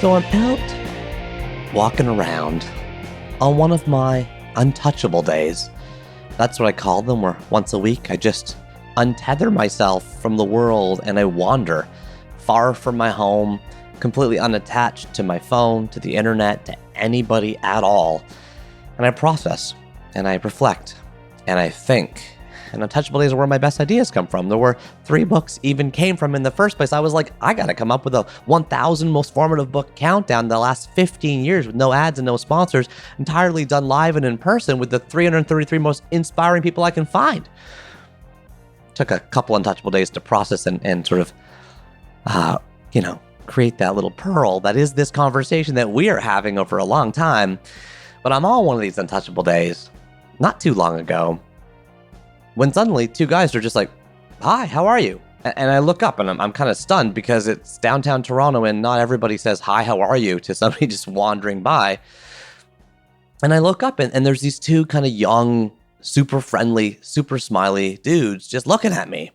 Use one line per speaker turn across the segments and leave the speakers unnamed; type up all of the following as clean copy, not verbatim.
So I'm out walking around on one of my untouchable days. That's what I call them, where once a week I just untether myself from the world and I wander far from my home, completely unattached to my phone, to the internet, to anybody at all. And I process and I reflect and I think. And Untouchable Days are where my best ideas come from. They're where 3 books even came from in the first place. I was like, I gotta come up with a 1,000 most formative book countdown the last 15 years with no ads and no sponsors, entirely done live and in person with the 333 most inspiring people I can find. Took a couple Untouchable Days to process and sort of, create that little pearl that is this conversation that we are having over a long time. But I'm on one of these Untouchable Days not too long ago, when suddenly 2 guys are just like, hi, how are you? And I look up and I'm kind of stunned because it's downtown Toronto and not everybody says, hi, how are you? To somebody just wandering by. And I look up and there's these 2 kind of young, super friendly, super smiley dudes just looking at me.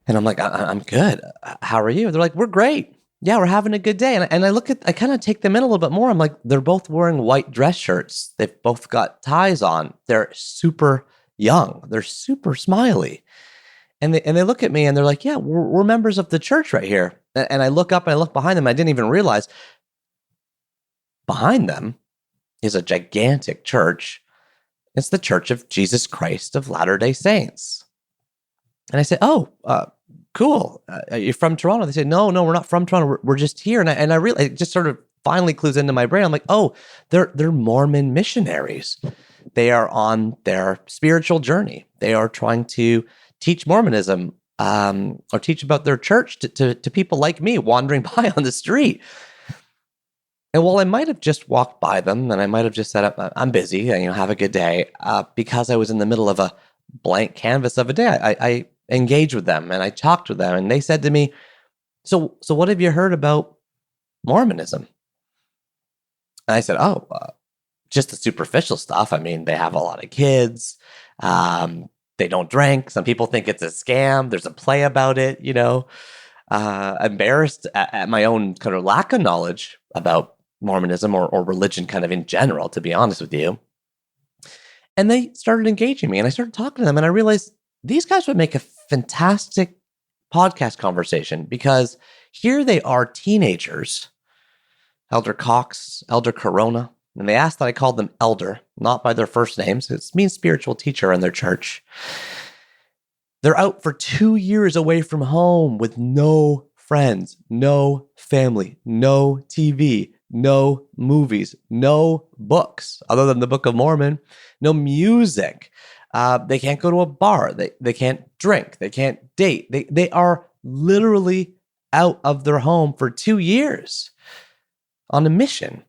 And I'm like, I'm good. How are you? They're like, we're great. Yeah, we're having a good day. And I kind of take them in a little bit more. I'm like, they're both wearing white dress shirts. They've both got ties on. They're super young. They're super smiley. And they look at me and they're like, yeah, we're members of the church right here. And I look up and I look behind them. I didn't even realize behind them is a gigantic church. It's the Church of Jesus Christ of Latter-day Saints. And I said, cool. Are you from Toronto? They say, no, we're not from Toronto. We're just here. And I really, it just sort of finally clues into my brain. I'm like, oh, they're Mormon missionaries. They are on their spiritual journey. They are trying to teach Mormonism or teach about their church to people like me wandering by on the street. And while I might have just walked by them and I might have just said, I'm busy, have a good day, because I was in the middle of a blank canvas of a day, I engaged with them and I talked with them and they said to me, so what have you heard about Mormonism? And I said, just the superficial stuff. I mean, they have a lot of kids. They don't drink. Some people think it's a scam. There's a play about it, embarrassed at my own kind of lack of knowledge about Mormonism or religion kind of in general, to be honest with you. And they started engaging me and I started talking to them and I realized these guys would make a fantastic podcast conversation because here they are teenagers, Elder Cox, Elder Corona, and they asked that I called them Elder, not by their first names. It means spiritual teacher in their church. They're out for 2 years away from home with no friends, no family, no TV, no movies, no books other than the Book of Mormon, no music. They can't go to a bar. They can't drink. They can't date. They are literally out of their home for 2 years on a mission.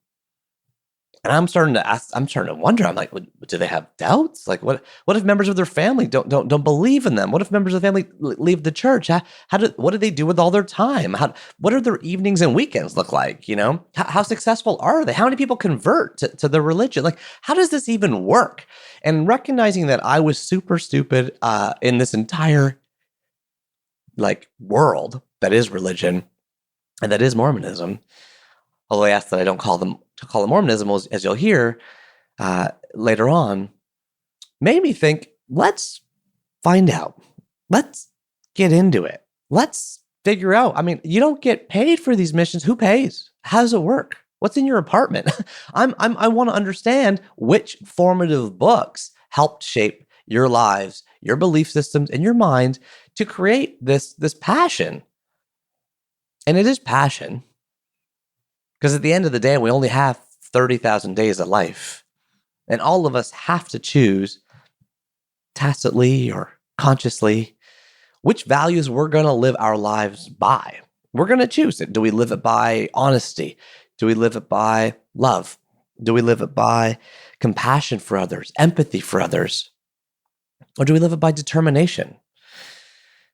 And I'm starting to wonder. I'm like, do they have doubts? Like, what if members of their family don't believe in them? What if members of the family leave the church? What do they do with all their time? What do their evenings and weekends look like? How successful are they? How many people convert to the religion? Like, how does this even work? And recognizing that I was super stupid in this entire world that is religion and that is Mormonism. Although I asked that I don't call them Mormonism, as you'll hear later on, made me think, let's find out. Let's get into it. Let's figure out. I mean, you don't get paid for these missions. Who pays? How does it work? What's in your apartment? I want to understand which formative books helped shape your lives, your belief systems, and your mind to create this passion. And it is passion. Because at the end of the day, we only have 30,000 days of life. And all of us have to choose tacitly or consciously which values we're going to live our lives by. We're going to choose it. Do we live it by honesty? Do we live it by love? Do we live it by compassion for others, empathy for others? Or do we live it by determination?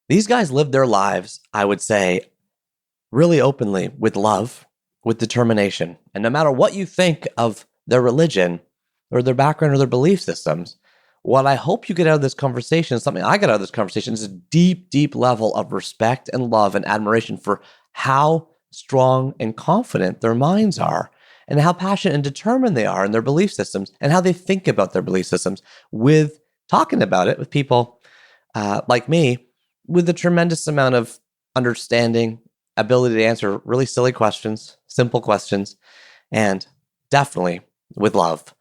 These guys live their lives, I would say, really openly with love, with determination. And no matter what you think of their religion or their background or their belief systems, what I hope you get out of this conversation, something I get out of this conversation, is a deep, deep level of respect and love and admiration for how strong and confident their minds are, and how passionate and determined they are in their belief systems, and how they think about their belief systems, with talking about it with people like me, with a tremendous amount of understanding, ability to answer really silly questions, simple questions, and definitely with love.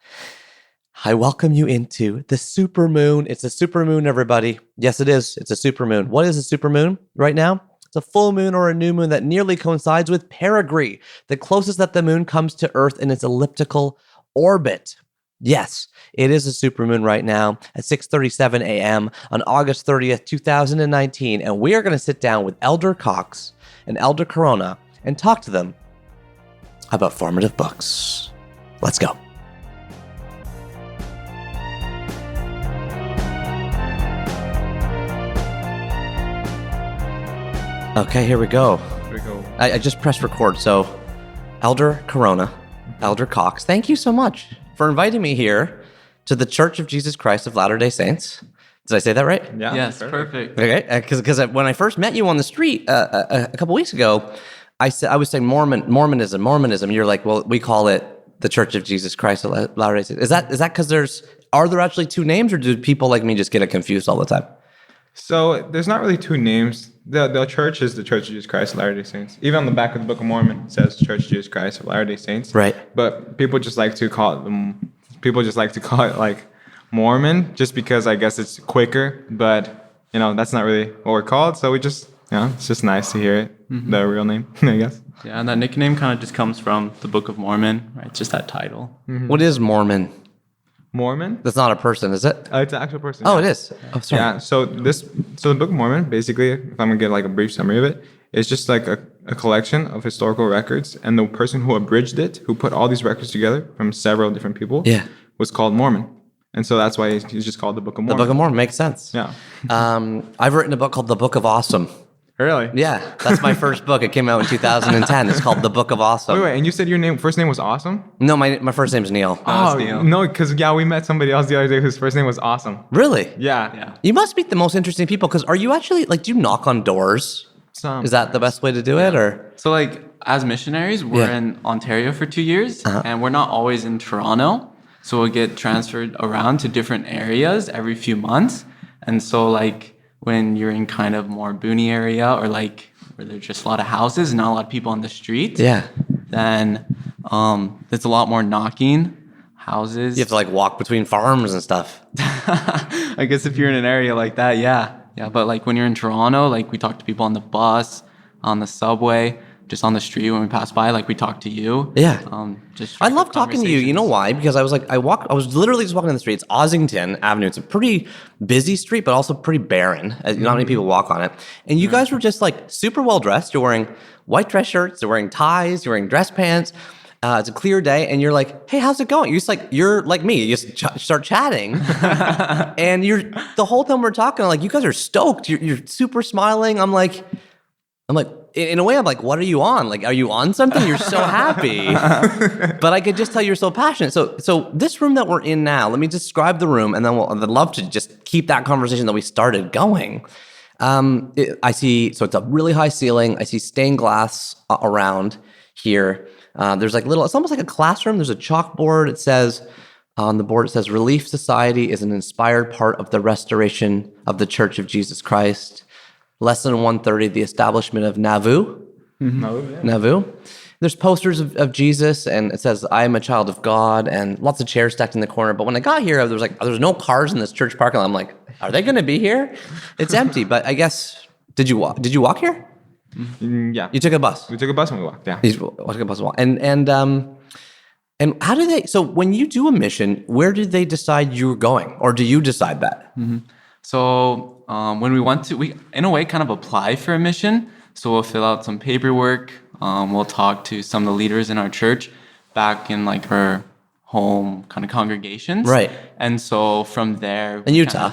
I welcome you into the supermoon. It's a supermoon, everybody. Yes, it is. It's a supermoon. What is a supermoon right now? It's a full moon or a new moon that nearly coincides with perigee, the closest that the moon comes to Earth in its elliptical orbit. Yes, it is a supermoon right now at 6:37 a.m. on August 30th, 2019, and we are going to sit down with Elder Cox and Elder Corona and talk to them about formative books. Let's go. Okay, here we go. I just pressed record. So, Elder Corona, Elder Cox, thank you so much for inviting me here to the Church of Jesus Christ of Latter-day Saints. Did I say that right?
Yeah.
Yes, perfect.
Okay, because when I first met you on the street a couple weeks ago, I was saying Mormonism. You're like, well, we call it the Church of Jesus Christ of Latter-day Saints. Is that because are there actually two names, or do people like me just get it confused all the time?
So there's not really two names. The church is the Church of Jesus Christ of Latter-day Saints. Even on the back of the Book of Mormon, it says Church of Jesus Christ of Latter-day Saints.
Right.
But people just like to call it like Mormon, just because I guess it's quicker. But that's not really what we're called. So we just it's just nice to hear it, the real name, I guess.
Yeah, and that nickname kind of just comes from the Book of Mormon, right? Just that title.
Mm-hmm.
What is Mormon?
Mormon?
That's not a person, is it?
It's an actual person.
Oh,
yeah.
it is. Oh, sorry.
Yeah. So the Book of Mormon, basically, if I'm gonna get like a brief summary of it, it's just like a collection of historical records, and the person who abridged it, who put all these records together from several different people, was called Mormon, and so that's why he's just called the Book of Mormon.
The Book of Mormon makes sense.
Yeah.
I've written a book called The Book of Awesome.
Really?
Yeah, that's my first book. It came out in 2010. It's called The Book of Awesome.
Wait, and you said your first name was Awesome?
No, my first name's Neil.
Oh, no, because we met somebody else the other day whose first name was Awesome.
Really?
Yeah.
You must meet the most interesting people, because are you actually, do you knock on doors? Is that the best way to do it, or?
So as missionaries, we're in Ontario for 2 years, and we're not always in Toronto. So we'll get transferred around to different areas every few months. And so when you're in kind of more boony area, or where there's just a lot of houses and not a lot of people on the street, then there's a lot more knocking houses.
You have to walk between farms and stuff.
I guess if you're in an area like that, yeah. But when you're in Toronto, we talk to people on the bus, on the subway, just on the street when we pass by, we talk to you.
Yeah.
I
love talking to you. You know why? Because I was I was literally just walking down the street. It's Ossington Avenue. It's a pretty busy street, but also pretty barren. Not many people walk on it. And you guys were just super well dressed. You're wearing white dress shirts. You're wearing ties. You're wearing dress pants. It's a clear day, and you're like, "Hey, how's it going?" You're like me. You just start chatting, and the whole time we're talking, you guys are stoked. You're super smiling. I'm like, in a way, I'm like, what are you on? Are you on something? You're so happy. But I could just tell you're so passionate. So this room that we're in now, let me describe the room, and then I'd love to just keep that conversation that we started going. I see, so it's a really high ceiling. I see stained glass around here. There's it's almost like a classroom. There's a chalkboard. It says, on the board, it says, Relief Society is an inspired part of the restoration of the Church of Jesus Christ. Lesson 130, the establishment of Nauvoo.
Mm-hmm.
Nauvoo. There's posters of Jesus, and it says, I am a child of God, and lots of chairs stacked in the corner. But when I got here, there was no cars in this church parking lot. I'm like, are they going to be here? It's empty. But I guess, did you walk here?
Yeah.
You took a bus?
We took a bus when we walked, yeah.
You took a bus and walked. And how do they, so when you do a mission, where did they decide you were going? Or do you decide that?
Mm-hmm. So when we in a way kind of apply for a mission. So we'll fill out some paperwork. We'll talk to some of the leaders in our church back in our home kind of congregations.
Right.
And so from there.
In Utah?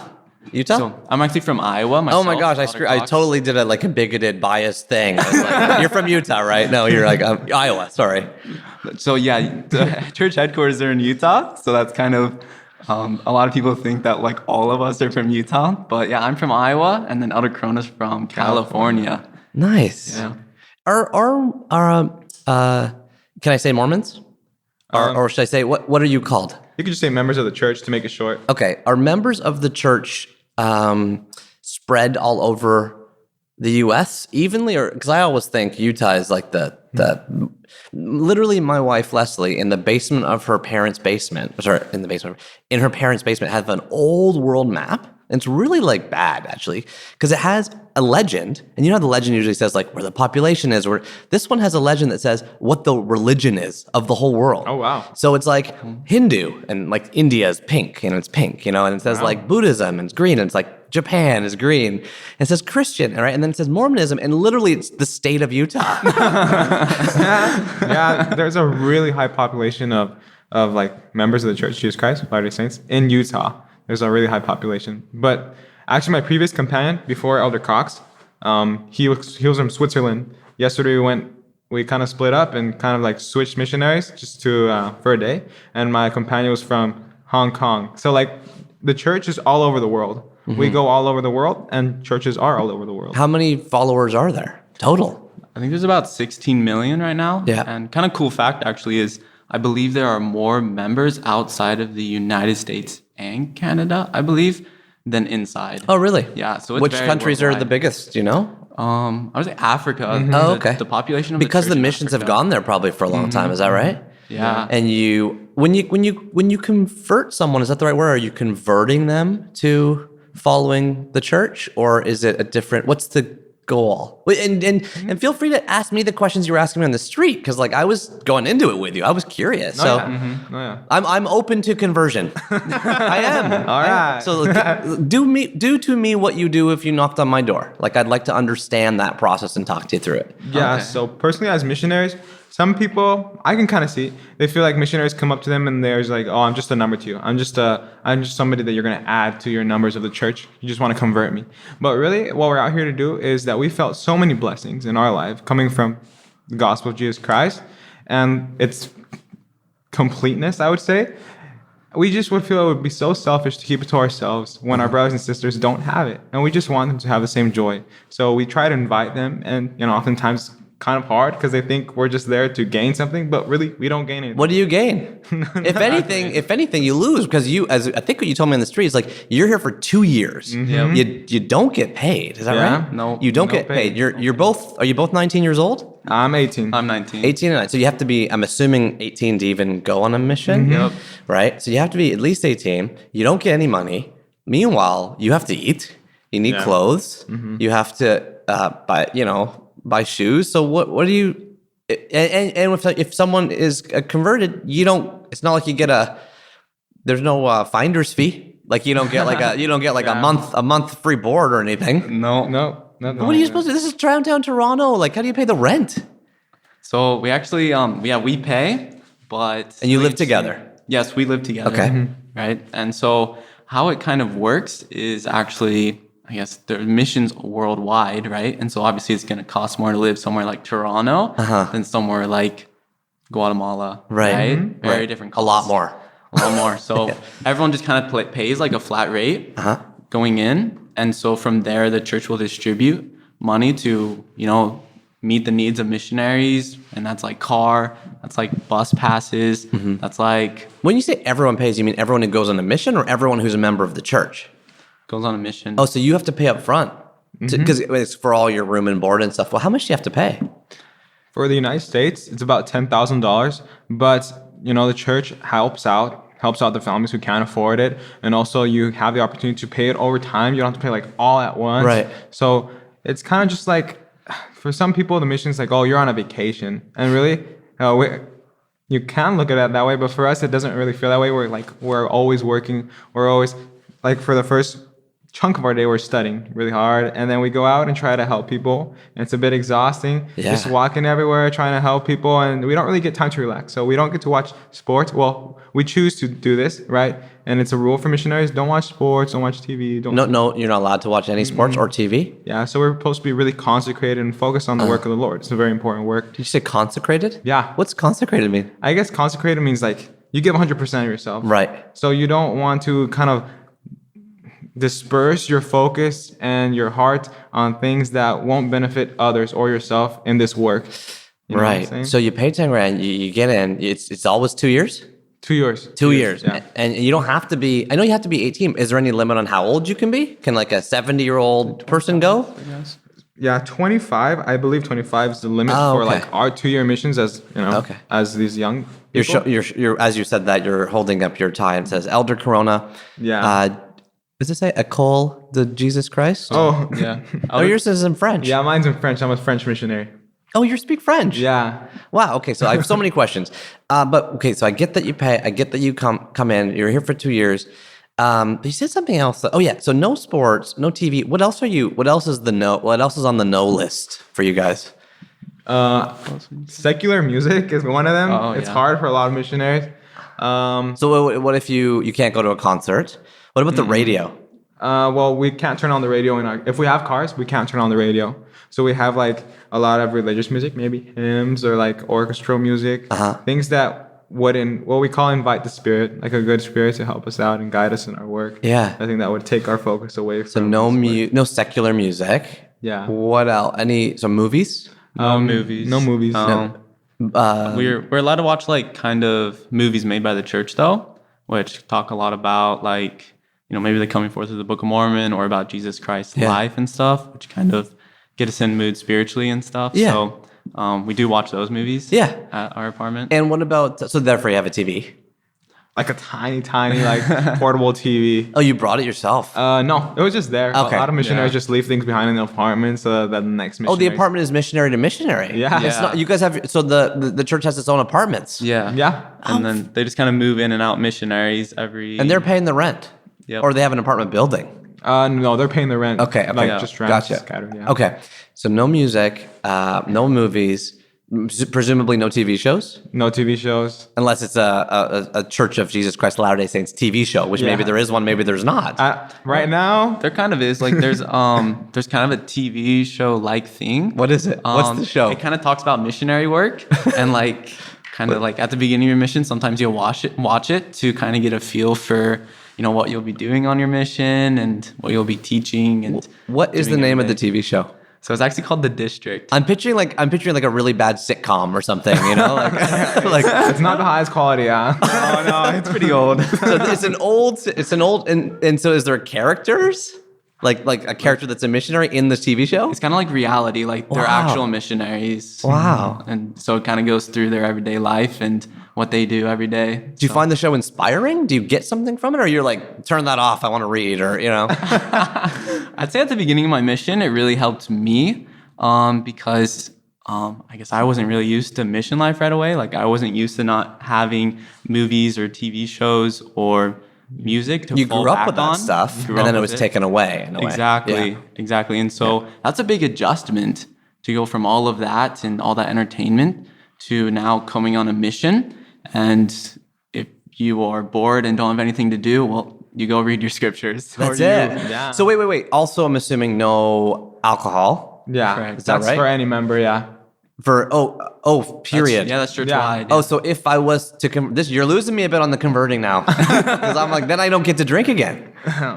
Utah?
So I'm actually from Iowa myself.
Oh my gosh, I totally did a bigoted, biased thing. You're from Utah, right? No, you're Iowa, sorry.
So yeah, the church headquarters are in Utah. So that's kind of, a lot of people think that all of us are from Utah. But yeah, I'm from Iowa, and then Elder Corona's from California.
Nice.
Yeah.
Can I say Mormons? Or should I say, what are you called?
You could just say members of the church to make it short.
Okay. Are members of the church spread all over the U.S. evenly? Or because I always think Utah is like the literally my wife, Leslie, in the basement of her parents' basement, in her parents' basement, has an old world map. And it's really like bad, actually, because it has a legend. And you know how the legend usually says like where the population is, where this one has a legend that says what the religion is of the whole world.
Oh, wow.
So it's like Hindu, and like India is pink, and it's pink, and it says like Buddhism, and it's green, and it's like Japan is green. And it says Christian, right? And then it says Mormonism, and literally it's the state of Utah.
Yeah, there's a really high population of like members of the Church of Jesus Christ of Latter-day Saints in Utah. There's a really high population. But actually, my previous companion before Elder Cox, he was from Switzerland. Yesterday we kind of split up and kind of like switched missionaries just for a day. And my companion was from Hong Kong. So like the church is all over the world. Mm-hmm. We go all over the world, and churches are all over the world.
How many followers are there total?
I think there's about 16 million right now.
Yeah.
And kind of cool fact actually is I believe there are more members outside of the United States and Canada, I believe, than inside.
Oh, really?
Yeah. So it's
which
very
countries
worldwide.
are the biggest? Do you know?
I would say Africa.
Mm-hmm. Oh, okay.
The population of
because the
church in
missions have
Africa.
gone there probably for a long time. Is that right?
Yeah.
And when you convert someone, is that the right word? Are you converting them to following the church, or is it a different? What's the goal? And feel free to ask me the questions you were asking me on the street, because like I was going into it with you. I was curious. I'm open to conversion. I am.
All right.
So do to me what you do if you knocked on my door. Like I'd like to understand that process and talk to you through it.
Yeah.
Okay.
So personally, as missionaries, some people I can kind of see, they feel like missionaries come up to them and they're like, "Oh, I'm just a number to you. I'm just somebody that you're going to add to your numbers of the church. You just want to convert me." But really, what we're out here to do is that we felt so many blessings in our life coming from the gospel of Jesus Christ and its completeness, I would say. We just would feel it would be so selfish to keep it to ourselves when our brothers and sisters don't have it. And we just want them to have the same joy. So we try to invite them, and oftentimes kind of hard because they think we're just there to gain something, but really we don't gain anything.
What do you gain? If anything, you lose, because I think what you told me on the street is like you're here for 2 years.
Mm-hmm.
You don't get paid. Is that right?
No,
you don't get paid. Are you both 19 years old?
I'm 18.
I'm 19.
18 and 9. So you have to be, I'm assuming, 18 to even go on a mission.
Yep.
Right? So you have to be at least 18. You don't get any money. Meanwhile, you have to eat. You need clothes. Mm-hmm. You have to buy shoes. So what do you, and if someone is converted, it's not like you get there's no finder's fee. Like you don't get like a month free board or anything.
No.
What are you supposed to do? This is downtown Toronto. Like, how do you pay the rent?
So we actually, we pay, but...
And you live together?
Yes, we live together.
Okay.
Mm-hmm. Right? And so how it kind of works is actually, I guess, there are missions worldwide, right? And so obviously it's going to cost more to live somewhere like Toronto than somewhere like Guatemala, right? Mm-hmm. Very different costs.
A lot more.
So everyone just kind of pays like a flat rate going in. And so from there, the church will distribute money to, meet the needs of missionaries. And that's like car, that's like bus passes, that's like...
When you say everyone pays, you mean everyone who goes on a mission or everyone who's a member of the church?
Goes on a mission.
Oh, so you have to pay up front because it's for all your room and board and stuff. Well, how much do you have to pay?
For the United States, it's about $10,000. But, the church helps out the families who can't afford it. And also you have the opportunity to pay it over time. You don't have to pay like all at once.
Right.
So it's kind of just like, for some people, the mission is like, oh, you're on a vacation. And really, you can look at it that way. But for us, it doesn't really feel that way. We're always working. We're always like for the first chunk of our day, we're studying really hard. And then we go out and try to help people. And it's a bit exhausting.
Yeah.
Just walking everywhere, trying to help people. And we don't really get time to relax. So we don't get to watch sports. Well, we choose to do this, right? And it's a rule for missionaries. Don't watch sports. Don't watch TV.
No, you're not allowed to watch any sports or TV?
Yeah, so we're supposed to be really consecrated and focused on the work of the Lord. It's a very important work.
Did you say consecrated?
Yeah.
What's consecrated mean?
I guess consecrated means like you give 100% of yourself.
Right.
So you don't want to kind of disperse your focus and your heart on things that won't benefit others or yourself in this work. You know what I'm saying?
So you pay 10 grand, you get in, it's always 2 years?
2 years.
2 years.
Yeah.
And you don't have to be, I know you have to be 18. Is there any limit on how old you can be? Can like a 70-year-old person go?
Yeah, 25. I believe 25 is the limit for like our 2-year missions as, you know, as these young people.
You're as you said that, you're holding up your tie and it says Elder Corona.
Yeah.
Does it say École de Jesus Christ?
Oh, yeah.
Oh, yours is in French.
Yeah, mine's in French. I'm a French missionary.
Oh, you speak French?
Yeah.
Wow. Okay. So I have so many questions. But okay. So I get that you pay. I get that you come in. You're here for 2 years. But you said something else. Oh yeah. So no sports, no TV. What else are you? What else is What else is on the no list for you guys?
Secular music is one of them. It's hard for a lot of missionaries.
So what if you can't go to a concert? What about the radio?
Well, we can't turn on the radio if we have cars, we can't turn on the radio. So we have like a lot of religious music, maybe hymns or like orchestral music, things that wouldn't, what we call invite the spirit, like a good spirit to help us out and guide us in our work.
Yeah.
I think that would take our focus away from.
So no secular music.
Yeah.
What else? Movies?
No movies. No movies.
We're allowed to watch like kind of movies made by the church though, which talk a lot about like, you know, maybe the coming forth of the Book of Mormon or about Jesus Christ's life and stuff, which kind of get us in mood spiritually and stuff.
Yeah.
So we do watch those movies at our apartment.
And what about, so therefore you have a TV?
Like a tiny like portable TV.
Oh, you brought it yourself?
No, it was just there.
Okay.
A lot of missionaries just leave things behind in the apartment so that the next missionary.
Oh, the apartment is missionary to missionary.
Yeah.
It's not, you guys have, so the church has its own apartments.
Yeah.
Yeah.
And then they just kind of move in and out missionaries
And they're paying the rent.
Yep.
Or they have an apartment building.
No, they're paying the rent.
Okay.
Like just rent
Gotcha.
scattered. Yeah.
Okay. So no music, no movies, presumably no TV shows?
No TV shows.
Unless it's a Church of Jesus Christ of Latter-day Saints TV show, which maybe there is one, maybe there's not.
Right now,
there kind of is. Like there's kind of a TV show like thing.
What is it? What's the show?
It kind of talks about missionary work and like kind of like at the beginning of your mission, sometimes you'll watch it to kind of get a feel for, you know, what you'll be doing on your mission and what you'll be teaching. And
what is the name of the TV show?
So it's actually called The District.
I'm picturing like a really bad sitcom or something, you know, like
it's not the highest quality, yeah.
Oh no, it's pretty old.
So it's an old, and so is there characters? Like a character that's a missionary in this TV show?
It's kind of like reality, like they're actual missionaries.
Wow.
And so it kind of goes through their everyday life and what they do every day.
Do you find the show inspiring? Do you get something from it? Or you're like, turn that off, I want to read, or, you know?
I'd say at the beginning of my mission, it really helped me because I guess I wasn't really used to mission life right away. Like I wasn't used to not having movies or TV shows or music to
you
fall
grew up
back
with that
on.
stuff, and then it was taken away in a way.
Exactly. And so that's a big adjustment to go from all of that and all that entertainment to now coming on a mission. And if you are bored and don't have anything to do, well, you go read your scriptures.
That's it. Yeah. So wait. Also, I'm assuming no alcohol.
Yeah.
Correct.
Is that
That's
right?
for any member, yeah.
For period.
That's church-wide.
Oh, so if I was to you're losing me a bit on the converting now, because I'm like, then I don't get to drink again.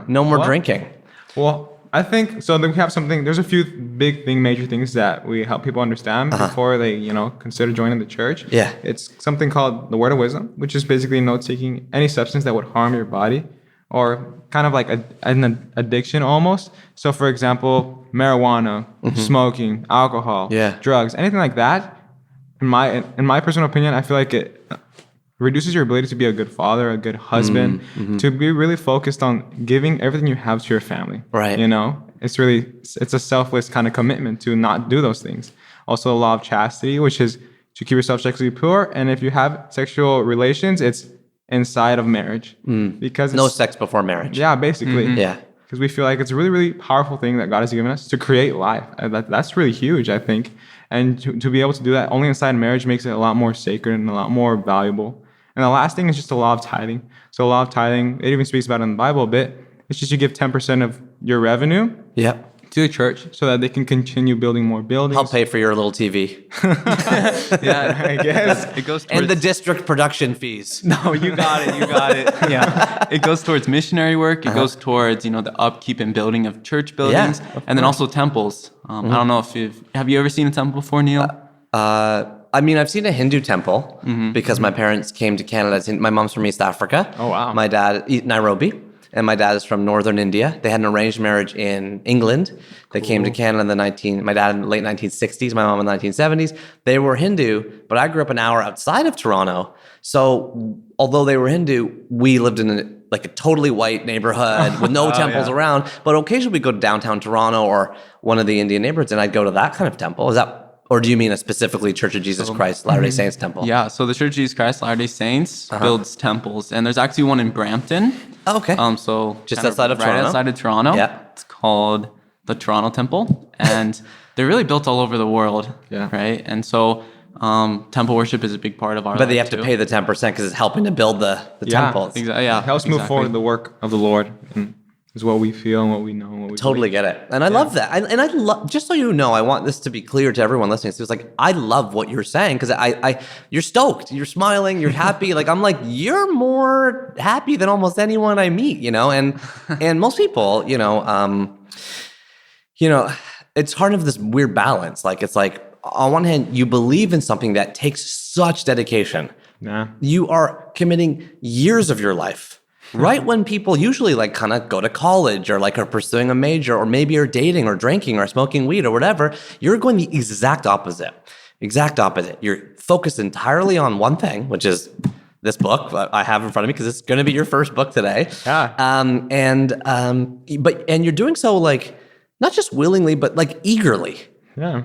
No more drinking.
Well, I think so. Then we have something. There's a few major things that we help people understand before they, consider joining the church.
Yeah,
it's something called the Word of Wisdom, which is basically no taking any substance that would harm your body, or kind of like an addiction almost. So, for example, marijuana, smoking, alcohol, drugs, anything like that. In my personal opinion, I feel like it reduces your ability to be a good father, a good husband, to be really focused on giving everything you have to your family.
Right.
It's a selfless kind of commitment to not do those things. Also, the law of chastity, which is to keep yourself sexually pure. And if you have sexual relations, it's inside of marriage. Because
no sex before marriage.
Yeah, basically.
Yeah.
Because we feel like it's a really, really powerful thing that God has given us to create life. That's really huge, I think. And to be able to do that only inside marriage makes it a lot more sacred and a lot more valuable. And the last thing is just the law of tithing. So the law of tithing, it even speaks about it in the Bible a bit. It's just you give 10% of your revenue to the church so that they can continue building more buildings.
Help pay for your little TV.
Yeah,
I guess.
it goes towards,
And the district production fees.
no, you got it. Yeah, it goes towards missionary work. It goes towards the upkeep and building of church buildings, and then also temples. I don't know if have you ever seen a temple before, Neil?
I mean, I've seen a Hindu temple because my parents came to Canada. My mom's from East Africa.
Oh, wow.
My dad, Nairobi. And my dad is from northern India. They had an arranged marriage in England. They came to Canada my dad in the late 1960s, my mom in the 1970s. They were Hindu, but I grew up an hour outside of Toronto. So although they were Hindu, we lived in a totally white neighborhood with no temples around. But occasionally we go to downtown Toronto or one of the Indian neighborhoods, and I'd go to that kind of temple. Or do you mean a specifically Church of Jesus Christ Latter-day Saints temple?
Yeah, so the Church of Jesus Christ Latter-day Saints builds temples, and there's actually one in Brampton.
Oh, okay.
So
just
kind
outside of
right
Toronto?
outside of Toronto.
Yeah.
It's called the Toronto Temple, and they're really built all over the world.
Yeah.
Right, and so temple worship is a big part of our.
But they
life
have to
too.
pay the 10% because it's helping to build the temples.
Exactly. Yeah,
It helps move forward the work of the Lord. And is what we feel and what we know and what we
Totally
believe.
get it. And I love that. And I love, just so you know, I want this to be clear to everyone listening. So it's like, I love what you're saying because you're stoked, you're smiling, you're happy. Like, I'm like, you're more happy than almost anyone I meet, and most people, it's hard of this weird balance. Like, it's like, on one hand, you believe in something that takes such dedication.
Yeah.
You are committing years of your life. Right when people usually kind of go to college or are pursuing a major or maybe are dating or drinking or smoking weed or whatever, you're going the exact opposite. Exact opposite. You're focused entirely on one thing, which is this book that I have in front of me because it's going to be your first book today.
Yeah.
And you're doing so not just willingly, but eagerly.
Yeah.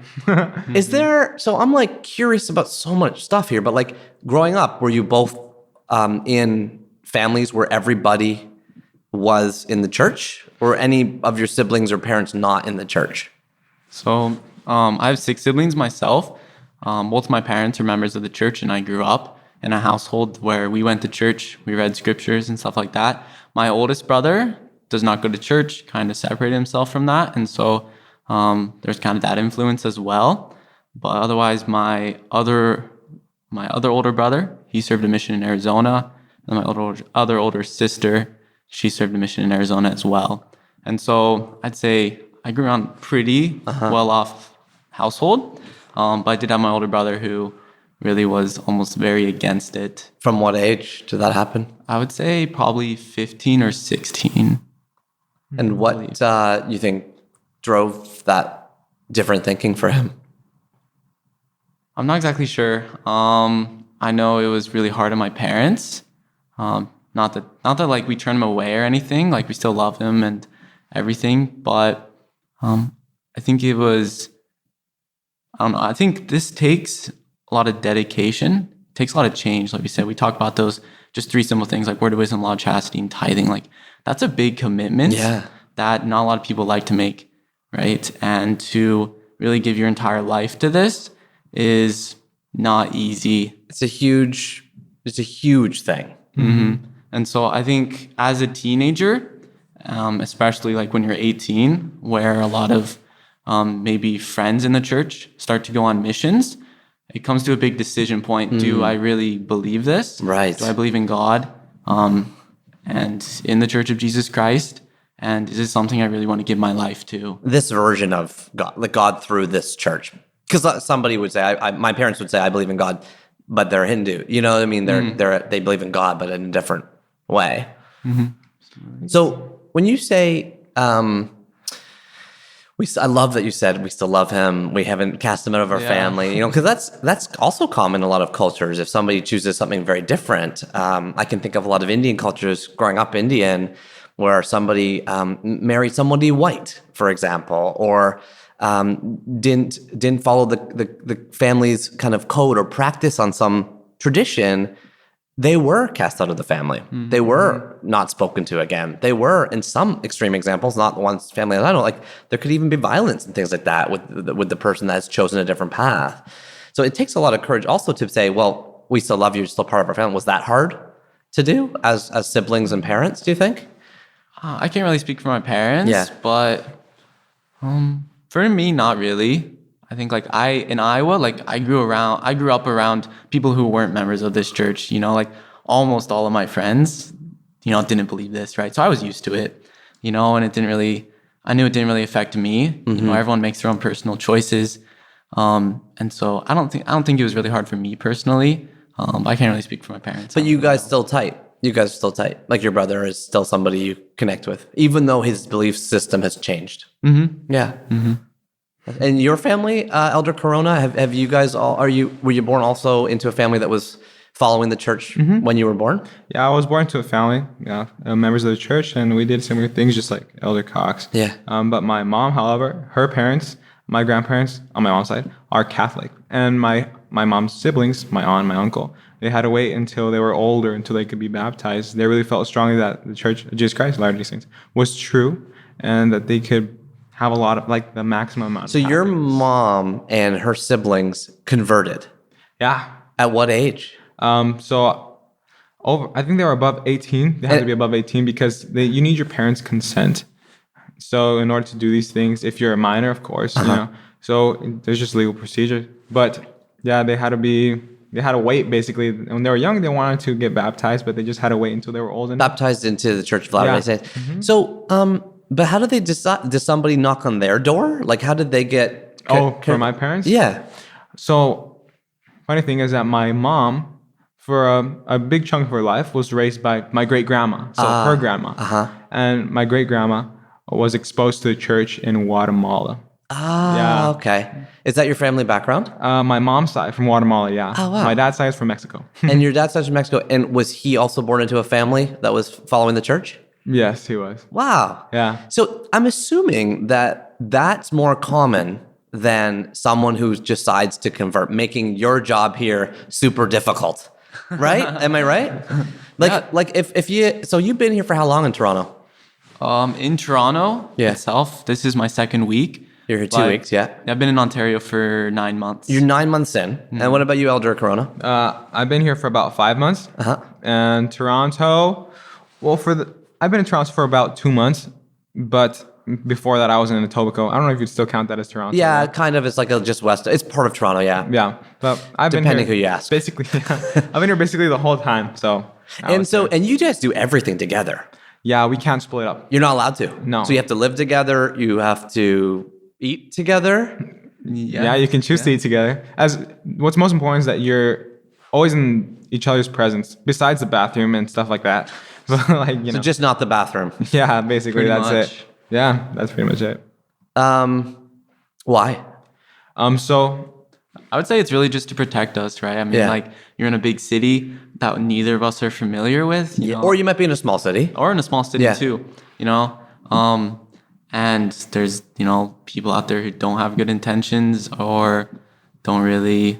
Is there, so I'm curious about so much stuff here, but growing up, were you both in families where everybody was in the church, or any of your siblings or parents not in the church?
So I have 6 siblings myself. Both my parents are members of the church, and I grew up in a household where we went to church, we read scriptures and stuff like that. My oldest brother does not go to church, kind of separated himself from that, and so there's kind of that influence as well. But otherwise, my other older brother, he served a mission in Arizona. And my other older sister, she served a mission in Arizona as well. And so I'd say I grew around pretty well-off household. But I did have my older brother who really was almost very against it.
From what age did that happen?
I would say probably 15 or 16.
And what you think drove that different thinking for him?
I'm not exactly sure. I know it was really hard on my parents. Not that we turn him away or anything. We still love him and everything. But I think it was, I don't know. I think this takes a lot of dedication. It takes a lot of change. Like we said, we talk about those just 3 simple things like word of wisdom, law, chastity, and tithing. That's a big commitment that not a lot of people like to make, right? And to really give your entire life to this is not easy.
It's a huge thing.
Mm-hmm. And so I think as a teenager, especially when you're 18, where a lot of maybe friends in the church start to go on missions, it comes to a big decision point. Do I really believe this?
Right.
Do I believe in God and in the Church of Jesus Christ? And is this something I really want to give my life to?
This version of God, God through this church. Because somebody would say, my parents would say, I believe in God, but they're Hindu. You know what I mean? They believe in God, but in a different way. Mm-hmm. So when you say, I love that you said we still love him. We haven't cast him out of our family, because that's also common in a lot of cultures. If somebody chooses something very different, I can think of a lot of Indian cultures growing up Indian, where somebody married somebody white, for example, or didn't follow the family's kind of code or practice on some tradition. They were cast out of the family. Mm-hmm. They were not spoken to again. They were, in some extreme examples, not the ones family that I know, there could even be violence and things like that with the person that has chosen a different path. So it takes a lot of courage also to say, well, we still love you, you're still part of our family. Was that hard to do as siblings and parents, do you think?
I can't really speak for my parents, but For me, not really. I think like in Iowa, like I grew up around people who weren't members of this church, like almost all of my friends, didn't believe this, right? So I was used to it, and I knew it didn't really affect me. Everyone makes their own personal choices. And so I don't think it was really hard for me personally. I can't really speak for my parents.
But you guys still tight. You guys are still tight. Like your brother is still somebody you connect with, even though his belief system has changed. Mm-hmm. Yeah. Mm-hmm. And your family, Elder Corona, have you guys all? Were you born also into a family that was following the church when you were born?
Yeah, I was born to a family, members of the church, and we did similar things, just like Elder Cox.
Yeah.
But my mom, however, her parents, my grandparents on my mom's side, are Catholic, and my mom's siblings, my aunt, my uncle, they had to wait until they were older until they could be baptized. They really felt strongly that the Church of Jesus Christ, Latter-day Saints, was true, and that they could have a lot of, like, the maximum amount.
So your mom and her siblings converted.
Yeah.
At what age?
So I think they were above 18. They had to be above 18 because you need your parents' consent. So in order to do these things, if you're a minor, of course, so there's just legal procedure. But yeah, they had to wait basically. When they were young, they wanted to get baptized, but they just had to wait until they were old enough.
Baptized into the Church of Latter-day Saints. Mm-hmm. So, but how did they decide? Did somebody knock on their door? Like, how did they get?
For my parents?
Yeah.
So, funny thing is that my mom, for a big chunk of her life, was raised by my great grandma. So her grandma, and my great grandma was exposed to the church in Guatemala.
Okay. Is that your family background?
My mom's side from Guatemala, yeah.
Oh, wow.
My dad's side is from Mexico.
And your dad's side from Mexico. And was he also born into a family that was following the church?
Yes, he was.
Wow.
Yeah.
So I'm assuming that that's more common than someone who decides to convert, making your job here super difficult, right? Am I right? Like if you've been here for how long in Toronto?
In Toronto itself, this is my second week.
You're here 2 weeks, yeah.
I've been in Ontario for 9 months.
You're 9 months in. Mm-hmm. And what about you, Elder Corona?
I've been here for about 5 months. And Toronto, I've been in Toronto for about 2 months, but before that I was in Etobicoke. I don't know if you'd still count that as Toronto.
Yeah, kind of. It's like just west. It's part of Toronto, yeah.
Yeah, but I've been
here. Depending who you ask.
Basically, I've been here basically the whole time. So.
And you guys do everything together.
Yeah, we can't split up.
You're not allowed to.
No.
So you have to live together. You have to eat together.
Yeah, you can choose to eat together. What's most important is that you're always in each other's presence, besides the bathroom and stuff like that. So
just not the bathroom.
Yeah, basically that's it. Yeah, that's pretty much it.
Why?
So
I would say it's really just to protect us, right? I mean, like you're in a big city that neither of us are familiar with. You know?
Or you might be in a small city.
Or in a small city too, and there's, people out there who don't have good intentions or don't really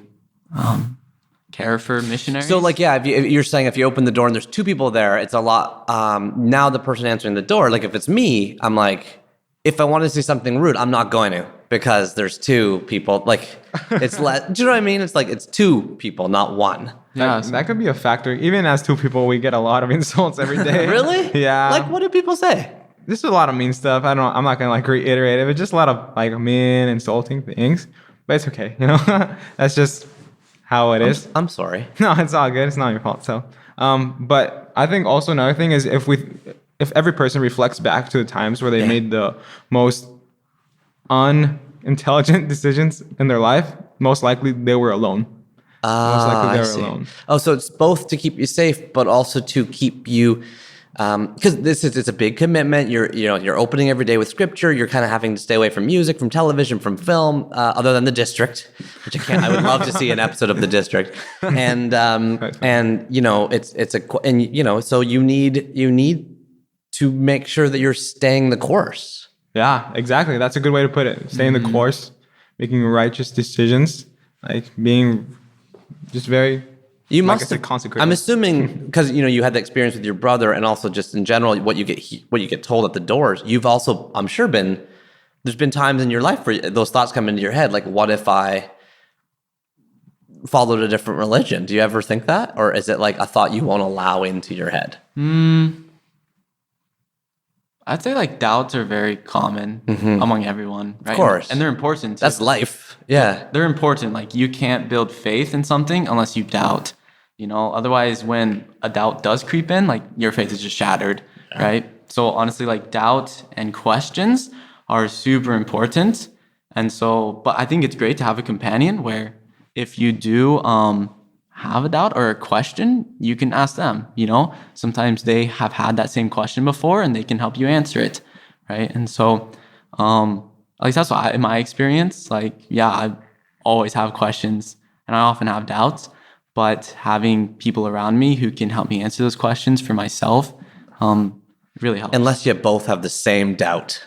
care for missionaries.
So if you're saying if you open the door and there's two people there, it's a lot. Now the person answering the door, like if it's me, I'm like, if I want to say something rude, I'm not going to because there's two people. Like it's less. Do you know what I mean? It's like it's two people, not one.
Yeah, that could be a factor. Even as two people, we get a lot of insults every day.
Really?
Yeah.
Like what do people say?
Just a lot of mean stuff. I'm not gonna reiterate it, but just a lot of mean, insulting things. But it's okay, That's just how it is.
I'm sorry.
No, it's all good. It's not your fault. So, but I think also another thing is if every person reflects back to the times where they made the most unintelligent decisions in their life, most likely they were alone. Most likely they were alone.
Oh, so it's both to keep you safe, but also to keep you. Because it's a big commitment. You're opening every day with scripture. You're kind of having to stay away from music, from television, from film, other than The District, which I would love to see an episode of The District. And so you need to make sure that you're staying the course.
Yeah, exactly. That's a good way to put it. Staying the course, making righteous decisions, being just very.
You must have
consecrated.
I'm assuming because you had the experience with your brother, and also just in general, what you get told at the doors. You've also, I'm sure, there's been times in your life where those thoughts come into your head, like, what if I followed a different religion? Do you ever think that, or is it like a thought you won't allow into your head?
I'd say like doubts are very common among everyone, right?
Of course.
And they're important too.
That's life. Yeah.
They're important. Like you can't build faith in something unless you doubt, otherwise when a doubt does creep in, like your faith is just shattered, right? So honestly, like doubt and questions are super important. And so, but I think it's great to have a companion where if you do have a doubt or a question, you can ask them, sometimes they have had that same question before and they can help you answer it, right? And so at least that's what in my experience, like, yeah, I always have questions and I often have doubts, but having people around me who can help me answer those questions for myself really helps.
Unless you both have the same doubt.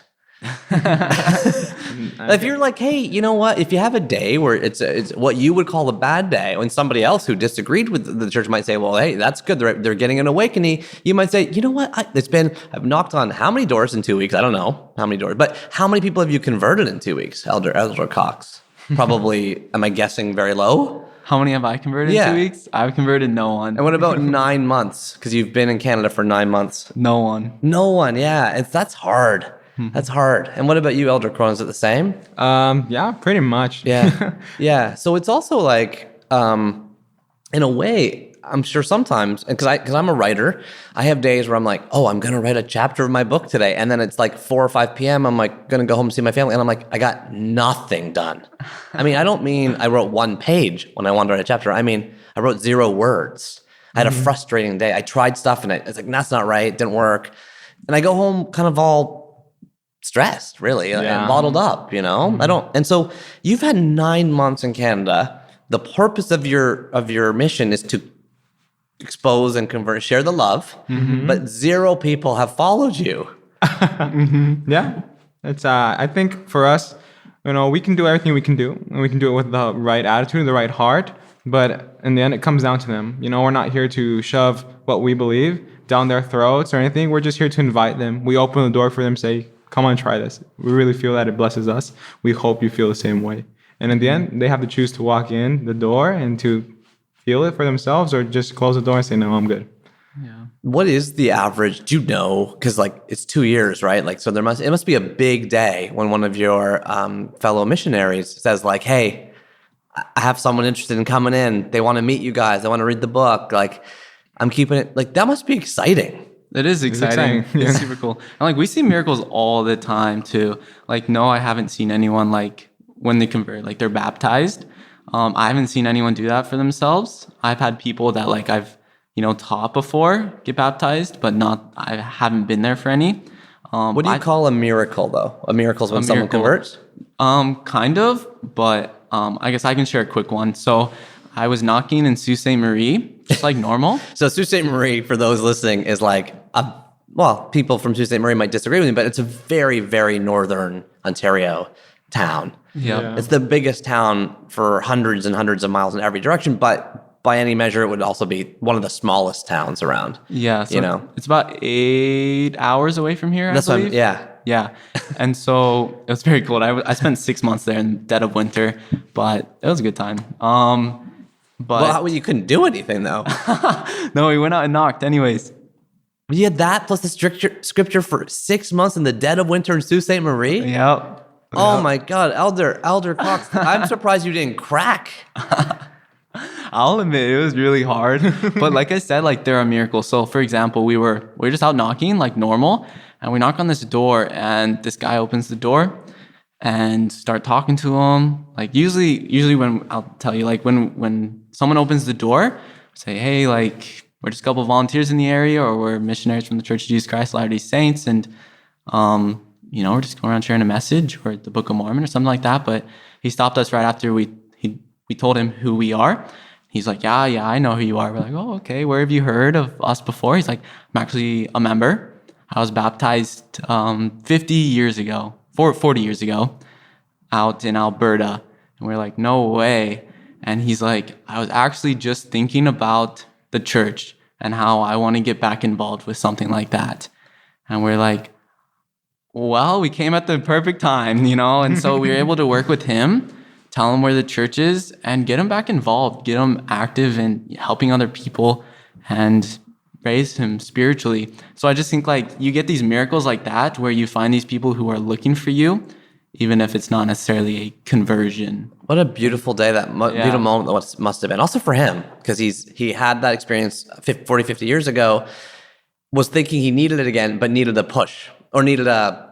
If you're like, hey, you know what? If you have a day where it's what you would call a bad day, and somebody else who disagreed with the church might say, well, hey, that's good. They're getting an awakening. You might say, you know what? I've knocked on how many doors in 2 weeks? I don't know how many doors, but how many people have you converted in 2 weeks, Elder Cox? Probably, am I guessing very low?
How many have I converted in 2 weeks? I've converted no one.
And what about 9 months? Because you've been in Canada for 9 months.
No one.
No one, yeah. That's hard. That's hard. And what about you, Elder Cron? Is it the same?
Yeah, pretty much.
Yeah. Yeah. So it's also like, in a way, I'm sure sometimes, because I'm a writer, I have days where I'm like, oh, I'm going to write a chapter of my book today. And then it's like 4 or 5 p.m. I'm like, going to go home and see my family. And I'm like, I got nothing done. I mean, I don't mean I wrote 1 page when I wanted to write a chapter. I mean, I wrote 0 words. I had a frustrating day. I tried stuff and it's like, that's not right. It didn't work. And I go home kind of all stressed, really, and bottled up, And so you've had 9 months in Canada. The purpose of your mission is to expose and convert, share the love, but 0 people have followed you.
Yeah. It's I think for us, we can do everything we can do, and we can do it with the right attitude, the right heart, but in the end it comes down to them. We're not here to shove what we believe down their throats or anything. We're just here to invite them. We open the door for them, say, come on, try this. We really feel that it blesses us. We hope you feel the same way. And in the end, they have to choose to walk in the door and to feel it for themselves, or just close the door and say, no, I'm good.
Yeah.
What is the average? Do you know? Because it's 2 years, right? Like, so it must be a big day when one of your fellow missionaries says, like, hey, I have someone interested in coming in. They want to meet you guys. They want to read the book. Like, I'm keeping it. Like, that must be exciting.
It is exciting.
Yeah.
It's super cool. And we see miracles all the time too. No, I haven't seen anyone when they convert, they're baptized. I haven't seen anyone do that for themselves. I've had people that I've taught before get baptized, but I haven't been there for any.
What do you call a miracle though? A miracle is when someone converts?
Kind of, but I guess I can share a quick one. So I was knocking in Sault Ste. Marie, just like normal.
So Sault Ste. Marie, for those listening, is people from Sault Ste. Marie might disagree with me, but it's a very, very northern Ontario town.
Yeah.
It's the biggest town for hundreds and hundreds of miles in every direction, but by any measure, it would also be one of the smallest towns around.
Yeah. So it's about 8 hours away from here, I believe. Yeah. And so it was very cold. I spent 6 months there in the dead of winter, but it was a good time. But
you couldn't do anything though.
No, we went out and knocked anyways.
You had that plus the scripture for 6 months in the dead of winter in Sault Ste. Marie?
Yep.
Oh my God, Elder Cox, I'm surprised you didn't crack.
I'll admit it was really hard. But like I said, there are miracles. So for example, we were just out knocking like normal, and we knock on this door and this guy opens the door and start talking to him. Usually when I'll tell you, when someone opens the door, say, hey, we're just a couple of volunteers in the area, or we're missionaries from the Church of Jesus Christ Latter-day Saints, and we're just going around sharing a message or the Book of Mormon or something like that. But he stopped us right after we told him who we are. He's like, yeah, I know who you are. We're like, oh, okay. Where have you heard of us before? He's like, I'm actually a member. I was baptized 40 years ago, out in Alberta. And we're like, no way. And he's like, I was actually just thinking about the church and how I want to get back involved with something like that. And we're like, well, we came at the perfect time, And so we were able to work with him, tell him where the church is, and get him back involved, get him active in helping other people. And raise him spiritually. So I just think like you get these miracles like that where you find these people who are looking for you, even if it's not necessarily a conversion.
What a beautiful day beautiful moment that must have been. Also for him, because he had that experience 50 years ago, was thinking he needed it again, but needed a push or needed a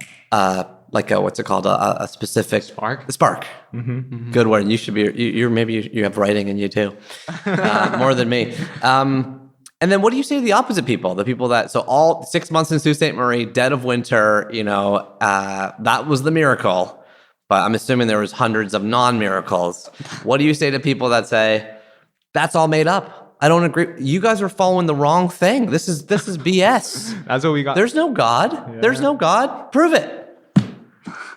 what's it called? A specific
spark.
The spark. Mm-hmm. Good word. You should be. You have writing in you too, more than me. And then what do you say to the opposite people? The people that, so all 6 months in Sault Ste. Marie, dead of winter, that was the miracle. But I'm assuming there was hundreds of non-miracles. What do you say to people that say, that's all made up? I don't agree. You guys are following the wrong thing. This is BS.
That's what we got.
There's no God. Yeah. There's no God. Prove it.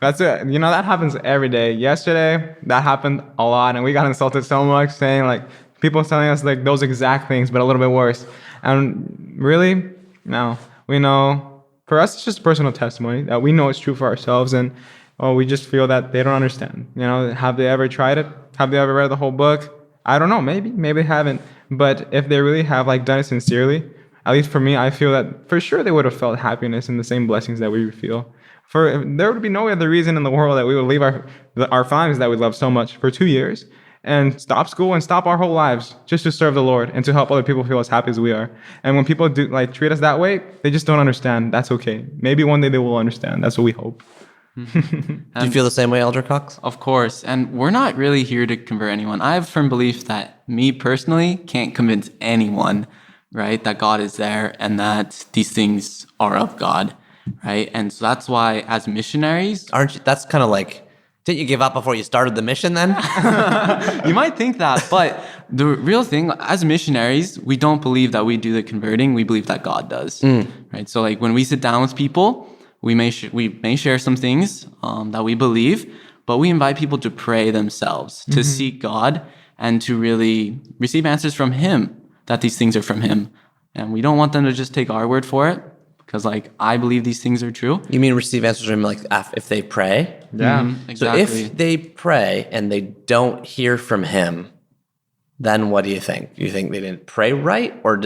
That's it. That happens every day. Yesterday, that happened a lot. And we got insulted so much saying like, people telling us like those exact things, but a little bit worse. And really, no. We know, for us, it's just personal testimony that we know it's true for ourselves. And we just feel that they don't understand. Have they ever tried it? Have they ever read the whole book? I don't know. Maybe they haven't. But if they really have like done it sincerely, at least for me, I feel that for sure they would have felt happiness and the same blessings that we feel. There would be no other reason in the world that we would leave our families that we love so much for 2 years and stop school and stop our whole lives just to serve the Lord and to help other people feel as happy as we are. And when people do like treat us that way, they just don't understand. That's okay. Maybe one day they will understand. That's what we hope.
Do you feel the same way, Elder Cox?
Of course. And we're not really here to convert anyone. I have a firm belief that me personally can't convince anyone, right, that God is there and that these things are of God, right? And so that's why as missionaries...
Aren't you? That's kind of like... Didn't you give up before you started the mission then?
You might think that, but the real thing, as missionaries, we don't believe that we do the converting. We believe that God does, right? So like when we sit down with people, we may share some things that we believe, but we invite people to pray themselves, to seek God, and to really receive answers from Him, that these things are from Him. And we don't want them to just take our word for it, because like I believe these things are true.
You mean receive answers from Him like if they pray?
Yeah,
exactly.
So if they pray and they don't hear from Him, then what do you think? Do you think they didn't pray right, or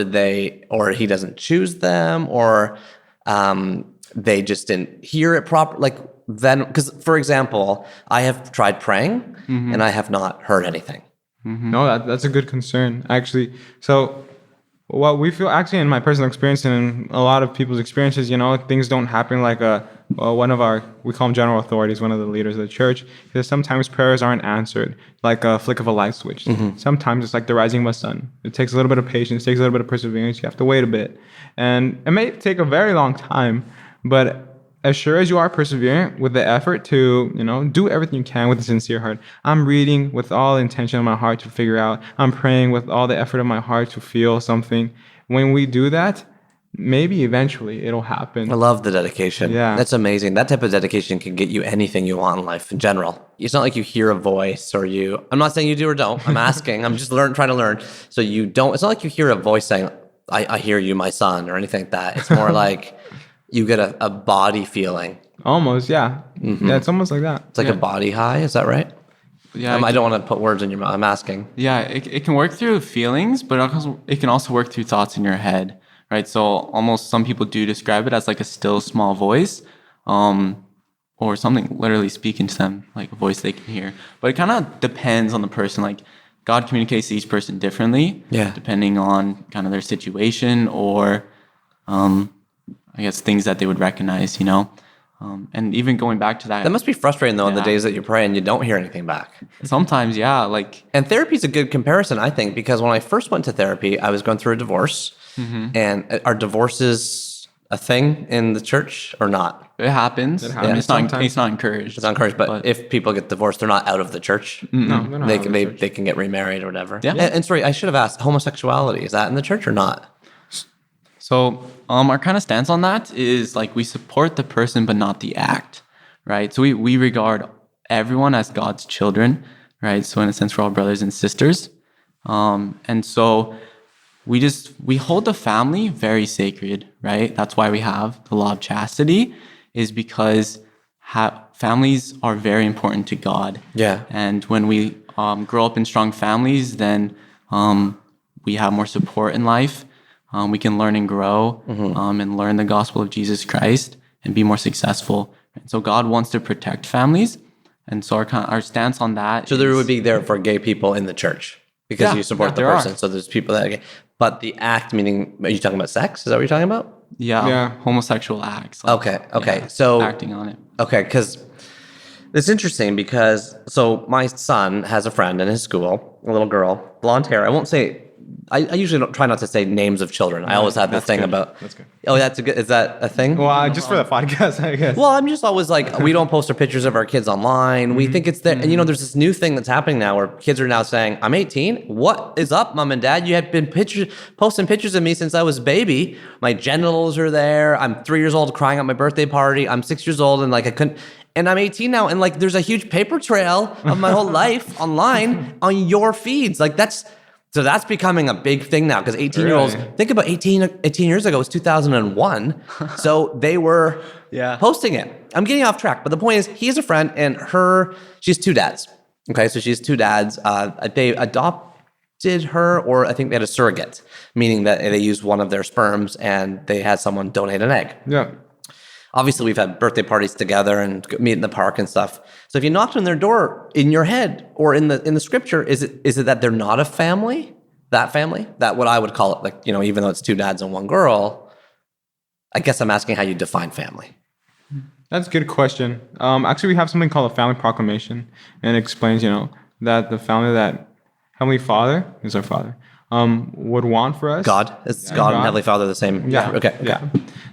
He doesn't choose them, or they just didn't hear it proper? Like then, because for example, I have tried praying and I have not heard anything.
No, that's a good concern actually. So what we feel actually in my personal experience and in a lot of people's experiences, things don't happen like one of our, we call him general authorities, one of the leaders of the church, because sometimes prayers aren't answered like a flick of a light switch. Sometimes it's like the rising of the sun. It takes a little bit of patience, takes a little bit of perseverance. You have to wait a bit. And it may take a very long time, but as sure as you are persevering with the effort to, do everything you can with a sincere heart. I'm reading with all the intention of my heart to figure out. I'm praying with all the effort of my heart to feel something. When we do that, maybe eventually it'll happen.
I love the dedication.
Yeah.
That's amazing. That type of dedication can get you anything you want in life in general. It's not like you hear a voice or I'm not saying you do or don't. I'm asking. I'm just trying to learn. So you don't, it's not like you hear a voice saying, I hear you, my son, or anything like that. It's more like you get a body feeling.
Almost, yeah. Yeah, it's almost like that.
It's like a body high. Is that right?
Yeah.
I don't want to put words in your mouth. I'm asking.
Yeah, it can work through feelings, but it can also work through thoughts in your head, right? So almost some people do describe it as like a still small voice, or something literally speaking to them, like a voice they can hear. But it kind of depends on the person. Like God communicates to each person differently, depending on kind of their situation or, I guess, things that they would recognize, and even going back to that.
That must be frustrating, though, on the days that you pray and you don't hear anything back.
Sometimes, yeah.
And therapy is a good comparison, I think, because when I first went to therapy, I was going through a divorce. And are divorces a thing in the church or not?
It happens. It's not encouraged.
It's not encouraged, but if people get divorced, they're not out of the church.
No, they're not
they can get remarried or whatever.
Yeah.
And sorry, I should have asked, homosexuality, is that in the church or not?
So our kind of stance on that is like we support the person but not the act, right? So we regard everyone as God's children, right? So in a sense, we're all brothers and sisters. And so we hold the family very sacred, right? That's why we have the law of chastity, is because families are very important to God.
Yeah.
And when we grow up in strong families, then we have more support in life. we can learn and grow and learn the gospel of Jesus Christ and be more successful. And so God wants to protect families. And so our stance on that
So there would be there for gay people in the church because you support the person. So there's people that are gay. But the act, meaning, are you talking about sex? Is that what you're talking about?
Yeah. Homosexual acts. Like,
Okay. So
acting on it.
Okay, because it's interesting because so my son has a friend in his school, a little girl, blonde hair. I won't say. I usually don't try not to say names of children. I always have the thing about.
That's good.
Oh, that's a good. Is that a thing?
Well, just for the podcast, I guess.
Well, I'm just always like, we don't post our pictures of our kids online. We think it's there. And there's this new thing that's happening now where kids are now saying, I'm 18. What is up, mom and dad? You have been posting pictures of me since I was a baby. My genitals are there. I'm 3 years old crying at my birthday party. I'm 6 years old and like I couldn't. And I'm 18 now. And like there's a huge paper trail of my whole life online on your feeds. Like that's becoming a big thing now because 18-year-olds, think about 18 years ago, it was 2001. So they were posting it. I'm getting off track, but the point is he has a friend and she has two dads. Okay, so she has two dads. They adopted her, or I think they had a surrogate, meaning that they used one of their sperms and they had someone donate an egg.
Yeah.
Obviously, we've had birthday parties together and meet in the park and stuff. So if you knocked on their door in your head or in the scripture, is it that they're not a family? That family? That what I would call it, like, even though it's two dads and one girl, I guess I'm asking how you define family.
That's a good question. Actually, we have something called a family proclamation, and it explains, that the family that Heavenly Father is our Father, would want for us.
God and Heavenly Father the same.
Yeah.
Okay.
Yeah.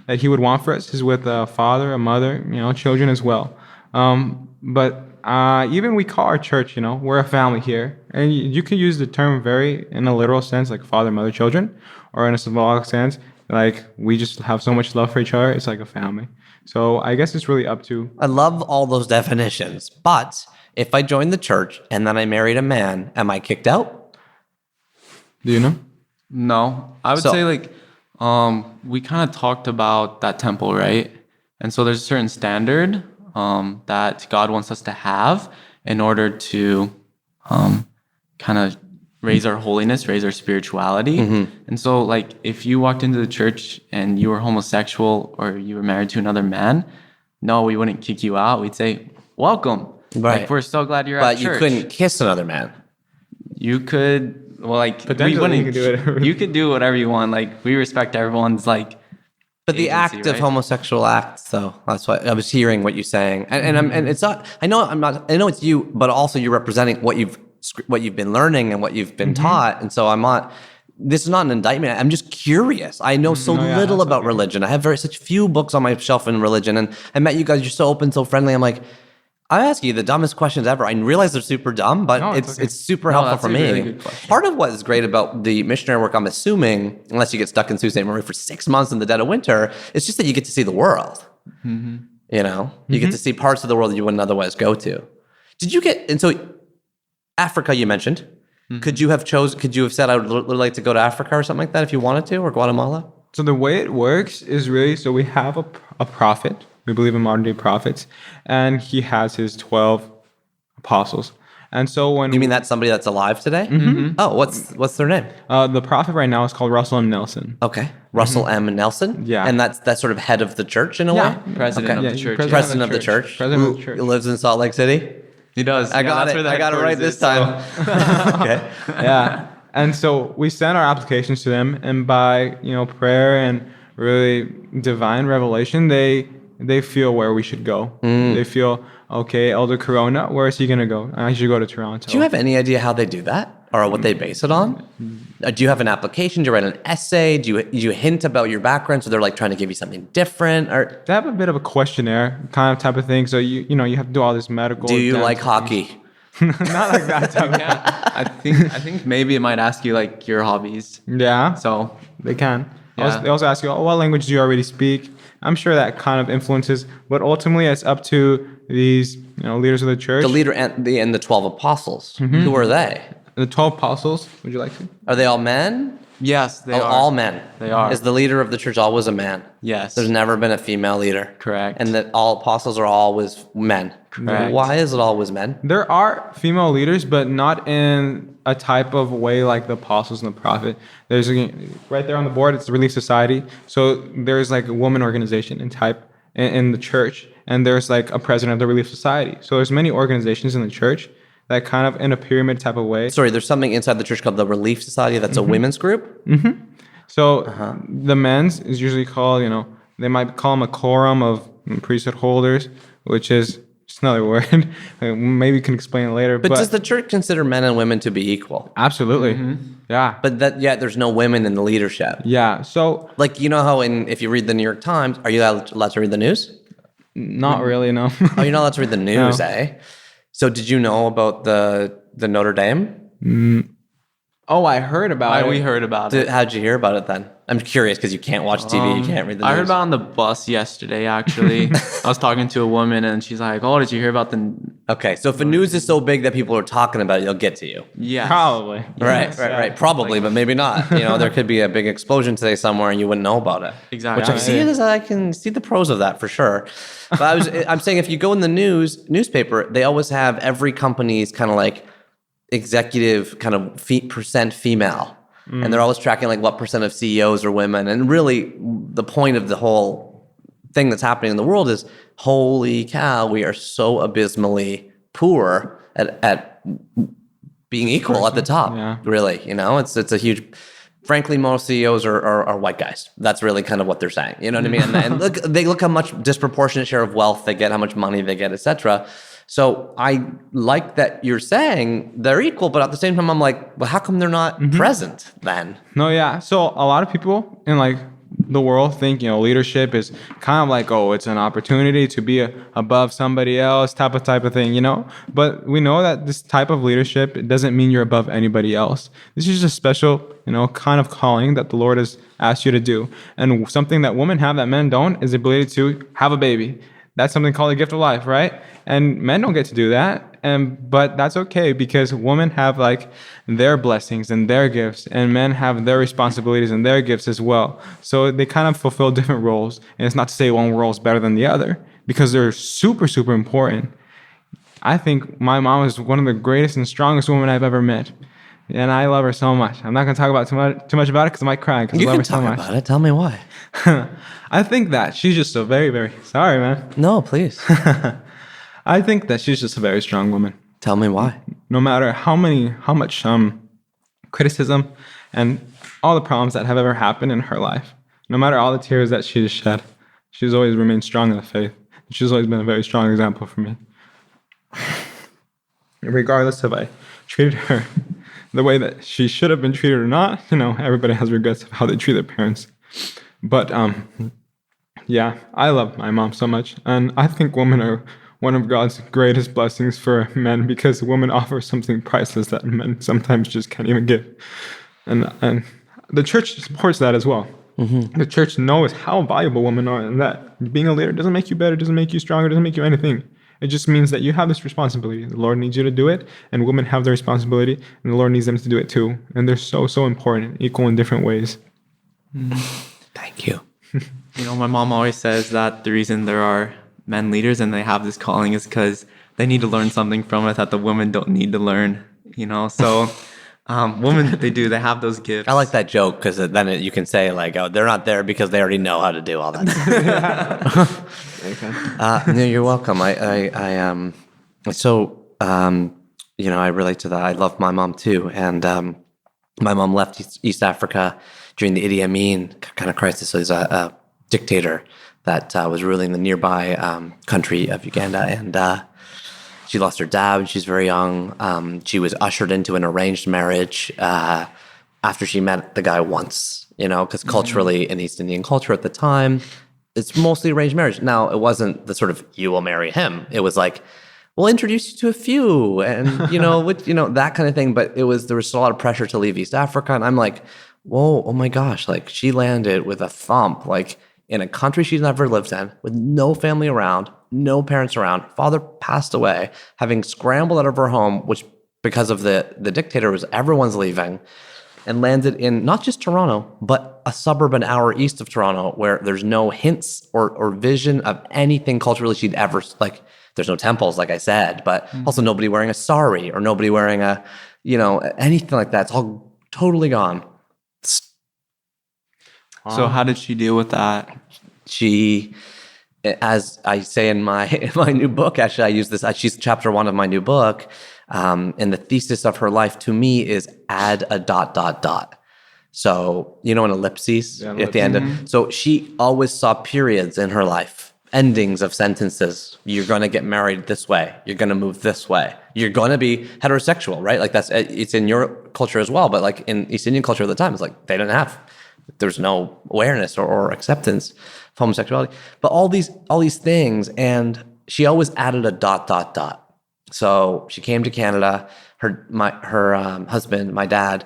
That He would want for us is with a father, a mother, children as well. But even we call our church, we're a family here, and you can use the term very in a literal sense, like father, mother, children, or in a symbolic sense, like we just have so much love for each other. It's like a family. So I guess it's really up to.
I love all those definitions, but if I joined the church and then I married a man, am I kicked out?
Do you know?
No, I would say we kind of talked about that temple, right? And so there's a certain standard that God wants us to have in order to kind of raise our holiness, raise our spirituality. And so like if you walked into the church and you were homosexual or you were married to another man, no, we wouldn't kick you out. We'd say, welcome.
Right.
Like, we're so glad you're
at
church. But
you couldn't kiss another man.
You could,
potentially
we wouldn't,
you could do whatever.
You could do whatever you want. Like, we respect everyone's but
the act of homosexual acts, though, that's why I was hearing what you're saying, and it's not. I know it's you, but also you're representing what you've been learning and what you've been taught, and so I'm not. This is not an indictment. I'm just curious. I know so little about religion. I have such few books on my shelf in religion, and I met you guys. You're so open, so friendly. I'm like, I ask you the dumbest questions ever. I realize they're super dumb, but it's super helpful for me.
Really good question.
Part of what is great about the missionary work, I'm assuming, unless you get stuck in Sault Ste. Marie for 6 months in the dead of winter, it's just that you get to see the world. You get to see parts of the world that you wouldn't otherwise go to. And so Africa you mentioned. Could you have said I would like to go to Africa or something like that if you wanted to, or Guatemala?
So the way it works is really, so we have a prophet. We believe in modern day prophets, and he has his 12 apostles. And so when
you mean that's somebody that's alive today? Oh, what's their name?
The prophet right now is called Russell M. Nelson.
Okay, Russell M. Nelson.
Yeah,
and that's sort of head of the church in a way.
President of the church.
President of the church.
President of the church.
He lives in Salt Lake City.
He does.
I got it right this time. Okay.
Yeah, and so we send our applications to them, and by prayer and really divine revelation, they feel where we should go. They feel, okay, Elder Corona, where is he going to go? I should go to Toronto.
Do you have any idea how they do that or what they base it on? Do you have an application? Do you write an essay? Do you hint about your background so they're like trying to give you something different? Or
they have a bit of a questionnaire kind of type of thing. So you have to do all this medical.
Do you like hockey?
Not like that type of
thing. I think maybe it might ask you like your hobbies.
Yeah.
So
they can.
Yeah.
They also ask you, what language do you already speak? I'm sure that kind of influences, but ultimately it's up to these, leaders of the church.
The leader and the 12 apostles. Who are they?
The 12 apostles. Would you like to?
Are they all men?
Yes, they are.
All men.
They are.
Is the leader of the church always a man?
Yes.
There's never been a female leader.
Correct.
And that all apostles are always men.
Correct.
Why is it always men?
There are female leaders, but not in a type of way like the apostles and the prophet. There's right there on the board, it's the Relief Society. So there's like a woman organization in the church, and there's like a president of the Relief Society. So there's many organizations in the church that kind of in a pyramid type of way.
Sorry, there's something inside the church called the Relief Society that's a women's group?
Mm-hmm. So the men's is usually called, they might call them a quorum of priesthood holders, which is just another word. Maybe we can explain it later.
But does the church consider men and women to be equal?
Absolutely. Yeah.
But there's no women in the leadership.
Yeah. So
like, you know how if you read the New York Times, are you allowed to read the news?
Not really, no.
Oh, you're not allowed to read the news, eh? So did you know about the Notre Dame?
Oh, I heard about it.
We heard about it.
How'd you hear about it then? I'm curious because you can't watch TV, you can't read the news.
I heard about it on the bus yesterday, actually. I was talking to a woman and she's like, oh, did you hear about the...
Okay, so if the news is so big that people are talking about it, it'll get to you.
Yes.
Probably.
Right. Probably, but maybe not. There could be a big explosion today somewhere and you wouldn't know about it.
Exactly.
Which I can see the pros of that for sure. But I'm saying if you go in the newspaper, they always have every company's kind of like executive kind of percent female. And they're always tracking like what percent of CEOs are women. And really the point of the whole thing that's happening in the world is, holy cow, we are so abysmally poor at being equal at the top.
Yeah.
Really, it's a huge... Frankly, most CEOs are white guys. That's really kind of what they're saying. You know what I mean? And look how much disproportionate share of wealth they get, how much money they get, etc. So I like that you're saying they're equal, but at the same time, I'm like, well, how come they're not present then?
No, yeah. So a lot of people in like the world think, leadership is kind of like, oh, it's an opportunity to be above somebody else type of thing, But we know that this type of leadership, it doesn't mean you're above anybody else. This is just a special, kind of calling that the Lord has asked you to do. And something that women have that men don't is the ability to have a baby. That's something called a gift of life, right? And men don't get to do that. But that's okay because women have like their blessings and their gifts, and men have their responsibilities and their gifts as well. So they kind of fulfill different roles. And it's not to say one role is better than the other because they're super, super important. I think my mom is one of the greatest and strongest women I've ever met. And I love her so much. I'm not going to talk about too much about it because I might cry.
You can talk about it. Tell me why.
I think that she's just a very, very... Sorry, man.
No, please.
I think that she's just a very strong woman.
Tell me why.
No matter how much criticism and all the problems that have ever happened in her life, no matter all the tears that she's shed, she's always remained strong in the faith. She's always been a very strong example for me. Regardless if I treated her the way that she should have been treated or not, everybody has regrets of how they treat their parents. But yeah, I love my mom so much, and I think women are one of God's greatest blessings for men because women offer something priceless that men sometimes just can't even give. And the church supports that as well. Mm-hmm. The church knows how valuable women are, and that being a leader doesn't make you better, doesn't make you stronger, doesn't make you anything. It just means that you have this responsibility. The Lord needs you to do it, and women have the responsibility, and the Lord needs them to do it too. And they're so, so important, equal in different ways.
Thank you.
My mom always says that the reason there are men leaders and they have this calling is because they need to learn something from it that the women don't need to learn, So women, they have those gifts.
I like that joke because then you can say like, oh, they're not there because they already know how to do all that. Okay. No, you're welcome. I relate to that. I love my mom too. And my mom left East Africa during the Idi Amin kind of crisis. So he's a dictator that was ruling the nearby country of Uganda. And she lost her dad when she was very young. She was ushered into an arranged marriage after she met the guy once, because culturally in East Indian culture at the time, it's mostly arranged marriage. Now, it wasn't the sort of, you will marry him. It was like, we'll introduce you to a few and, that kind of thing. But there was a lot of pressure to leave East Africa. And I'm like, whoa, oh my gosh, like she landed with a thump, like in a country she's never lived in, with no family around, no parents around. Father passed away, having scrambled out of her home, which because of the dictator was everyone's leaving. and landed in not just Toronto, but a suburb an hour east of Toronto where there's no hints or vision of anything culturally she'd ever, like, there's no temples, like I said, but also nobody wearing a sari or nobody wearing a, anything like that. It's all totally gone.
So how did she deal with that?
She, as I say in my new book, actually, I use this. She's chapter 1 of my new book, and the thesis of her life to me is add a ... So an ellipses at the end of. So she always saw periods in her life, endings of sentences. You're going to get married this way. You're going to move this way. You're going to be heterosexual, right? Like it's in your culture as well, but like in East Indian culture at the time, it's like they didn't have. There's no awareness or acceptance of homosexuality, but all these things, and she always added a ... So she came to Canada. Her husband, my dad,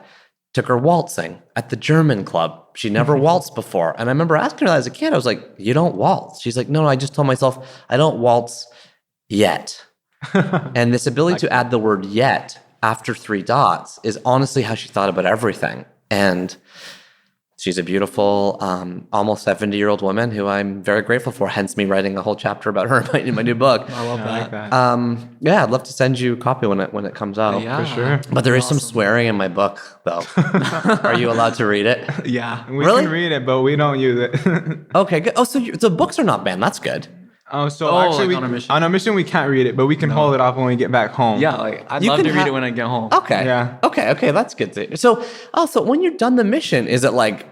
took her waltzing at the German club. She never waltzed before, and I remember asking her that as a kid. I was like, "You don't waltz?" She's like, "No, I just told myself I don't waltz yet." And this ability to add the word "yet" after 3 dots is honestly how she thought about everything, and. She's a beautiful, almost 70-year-old woman who I'm very grateful for, hence me writing a whole chapter about her in my new book.
I love that.
I like that.
I'd love to send you a copy when it comes out.
Yeah.
For sure.
But there is some swearing in my book, though. Are you allowed to read it?
Yeah.
We
Really?
can read it, but we don't use it.
Okay, good. Oh, so the books are not banned. That's good.
Actually,
like on a mission?
on a mission we can't read it, but we can hold it off when we get back home.
Yeah, like I'd
You
love
can
to read
ha-
it when I get home.
Okay.
Yeah.
Okay, that's good. So when you're done the mission, is it like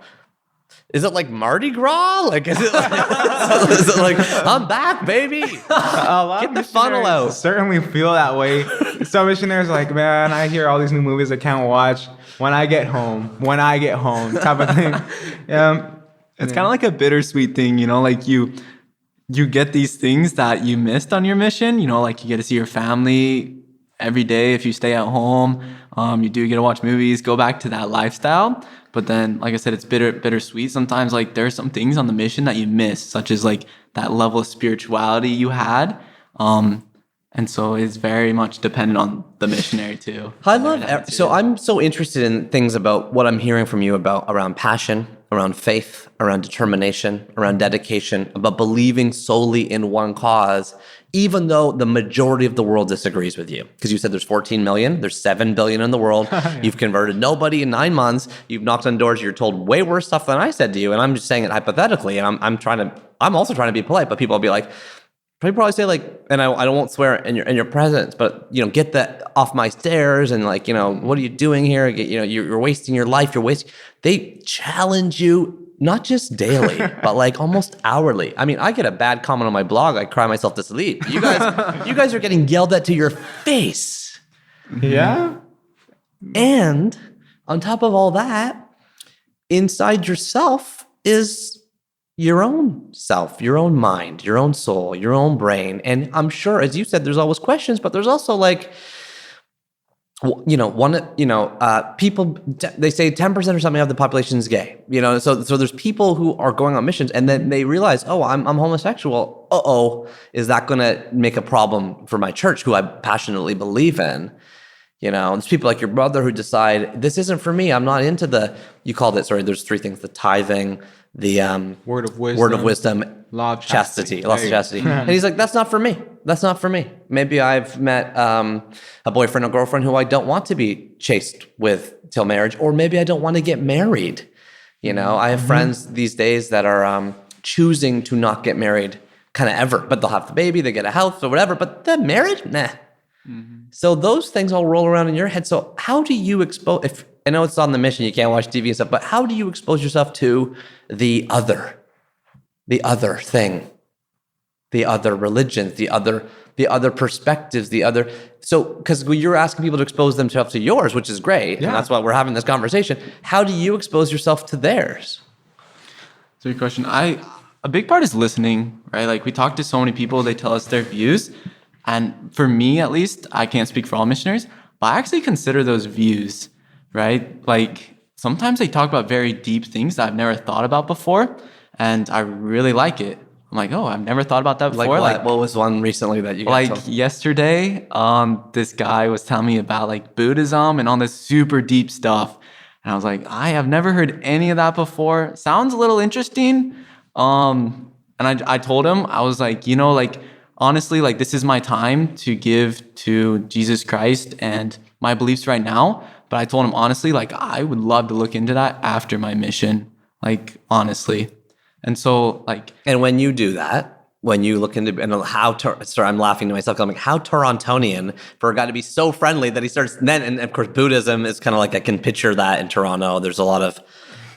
Mardi Gras? Like, is it like I'm back, baby?
A lot
Get
of
the funnel
missionaries
out.
certainly feel that way. Some missionaries are like, man, I hear all these new movies I can't watch when I get home, type of thing.
It's kind of like a bittersweet thing, like you get these things that you missed on your mission, like you get to see your family every day if you stay at home. You do get to watch movies, go back to that lifestyle. But then, like I said, it's bittersweet. Sometimes, like, there are some things on the mission that you miss, such as, like, that level of spirituality you had. And so it's very much dependent on the missionary, too.
I'm so interested in things about what I'm hearing from you about around passion, around faith, around determination, around dedication, about believing solely in one cause, even though the majority of the world disagrees with you. Because you said there's 14 million, there's 7 billion in the world. Yeah. You've converted nobody in 9 months. You've knocked on doors. You're told way worse stuff than I said to you. And I'm just saying it hypothetically. And I'm also trying to be polite, but people will be like, probably say like, and I won't swear in your presence, but get that off my stairs, and like, what are you doing here? You're wasting your life. They challenge you not just daily, but like almost hourly. I mean, I get a bad comment on my blog, I cry myself to sleep. You guys are getting yelled at to your face.
Yeah.
And on top of all that, inside yourself is your own self, your own mind, your own soul, your own brain. And I'm sure, as you said, there's always questions, but there's also like, people, they say 10% or something of the population is gay, so there's people who are going on missions and then they realize, oh, I'm homosexual. Is that going to make a problem for my church, who I passionately believe in? There's people like your brother who decide, this isn't for me. I'm not into there's 3 things, the tithing, the
word of wisdom,
law of chastity. And he's like, that's not for me. Maybe I've met a boyfriend or girlfriend who I don't want to be chaste with till marriage, or maybe I don't want to get married. I have friends these days that are choosing to not get married kind of ever, but they'll have the baby, they get a house or whatever, but the marriage, nah. Mm-hmm. So those things all roll around in your head. So how do you expose, if I know it's on the mission, you can't watch TV and stuff, but how do you expose yourself to the other thing, the other religions, the other perspectives, because you're asking people to expose themselves to yours, which is great. Yeah. And that's why we're having this conversation. How do you expose yourself to theirs?
So your question, a big part is listening, right? Like we talk to so many people, they tell us their views. And for me, at least, I can't speak for all missionaries, but I actually consider those views, right? Like sometimes they talk about very deep things that I've never thought about before, and I really like it. I'm like, oh, I've never thought about that before.
Like what was one recently that you got
like
told?
Yesterday, this guy was telling me about like Buddhism and all this super deep stuff. And I was like, I have never heard any of that before. Sounds a little interesting. And I told him, I was like, like, honestly, like, this is my time to give to Jesus Christ and my beliefs right now. But I told him, honestly, like, I would love to look into that after my mission, like, honestly. And so, like...
And when you do that, when you look into, and sorry, I'm laughing to myself. I'm like, how Torontonian for a guy to be so friendly that he starts then, and of course, Buddhism is kind of like, I can picture that in Toronto. There's a lot of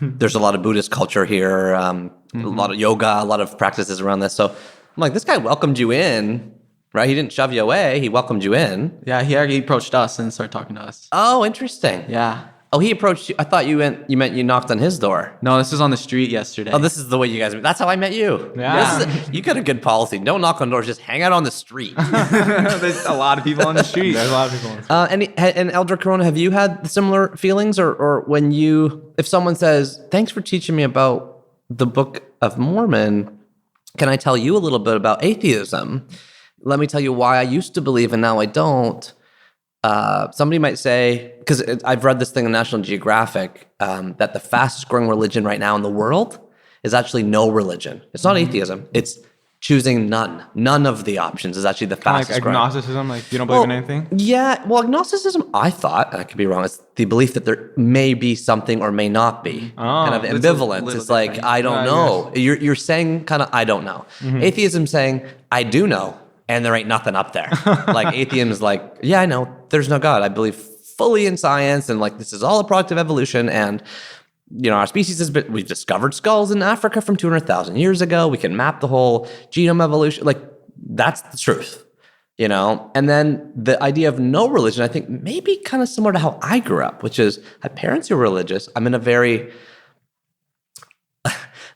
Buddhist culture here, a lot of yoga, a lot of practices around this. So I'm like, this guy welcomed you in, right? He didn't shove you away. He welcomed you in.
Yeah, he already approached us and started talking to us.
Oh, interesting.
Yeah.
Oh, he approached you. I thought you meant you knocked on his door.
No, this was on the street yesterday.
Oh, this is the way you guys met. That's how I met you.
Yeah.
You got a good policy. Don't knock on doors. Just hang out on the street.
There's a lot of people on the street.
There's a lot of people on the street.
And Elder Corona, have you had similar feelings? Or when if someone says, thanks for teaching me about the Book of Mormon, can I tell you a little bit about atheism? Let me tell you why I used to believe and now I don't. Somebody might say, because I've read this thing in National Geographic, that the fastest growing religion right now in the world is actually no religion. It's not atheism. It's choosing none. None of the options is actually the fastest
like
growing.
agnosticism, like you don't believe in anything?
Yeah, well, agnosticism, I thought, and I could be wrong, it's the belief that there may be something or may not be. Kind of ambivalence. It's like, I don't know. You're saying kind of, I don't know. Atheism saying, I do know. And there ain't nothing up there. Like atheism is like, yeah, I know there's no God. I believe fully in science and like this is all a product of evolution. And our species we've discovered skulls in Africa from 200,000 years ago. We can map the whole genome evolution. Like that's the truth, And then the idea of no religion, I think maybe kind of similar to how I grew up, which is I had parents who were religious. I'm in a very,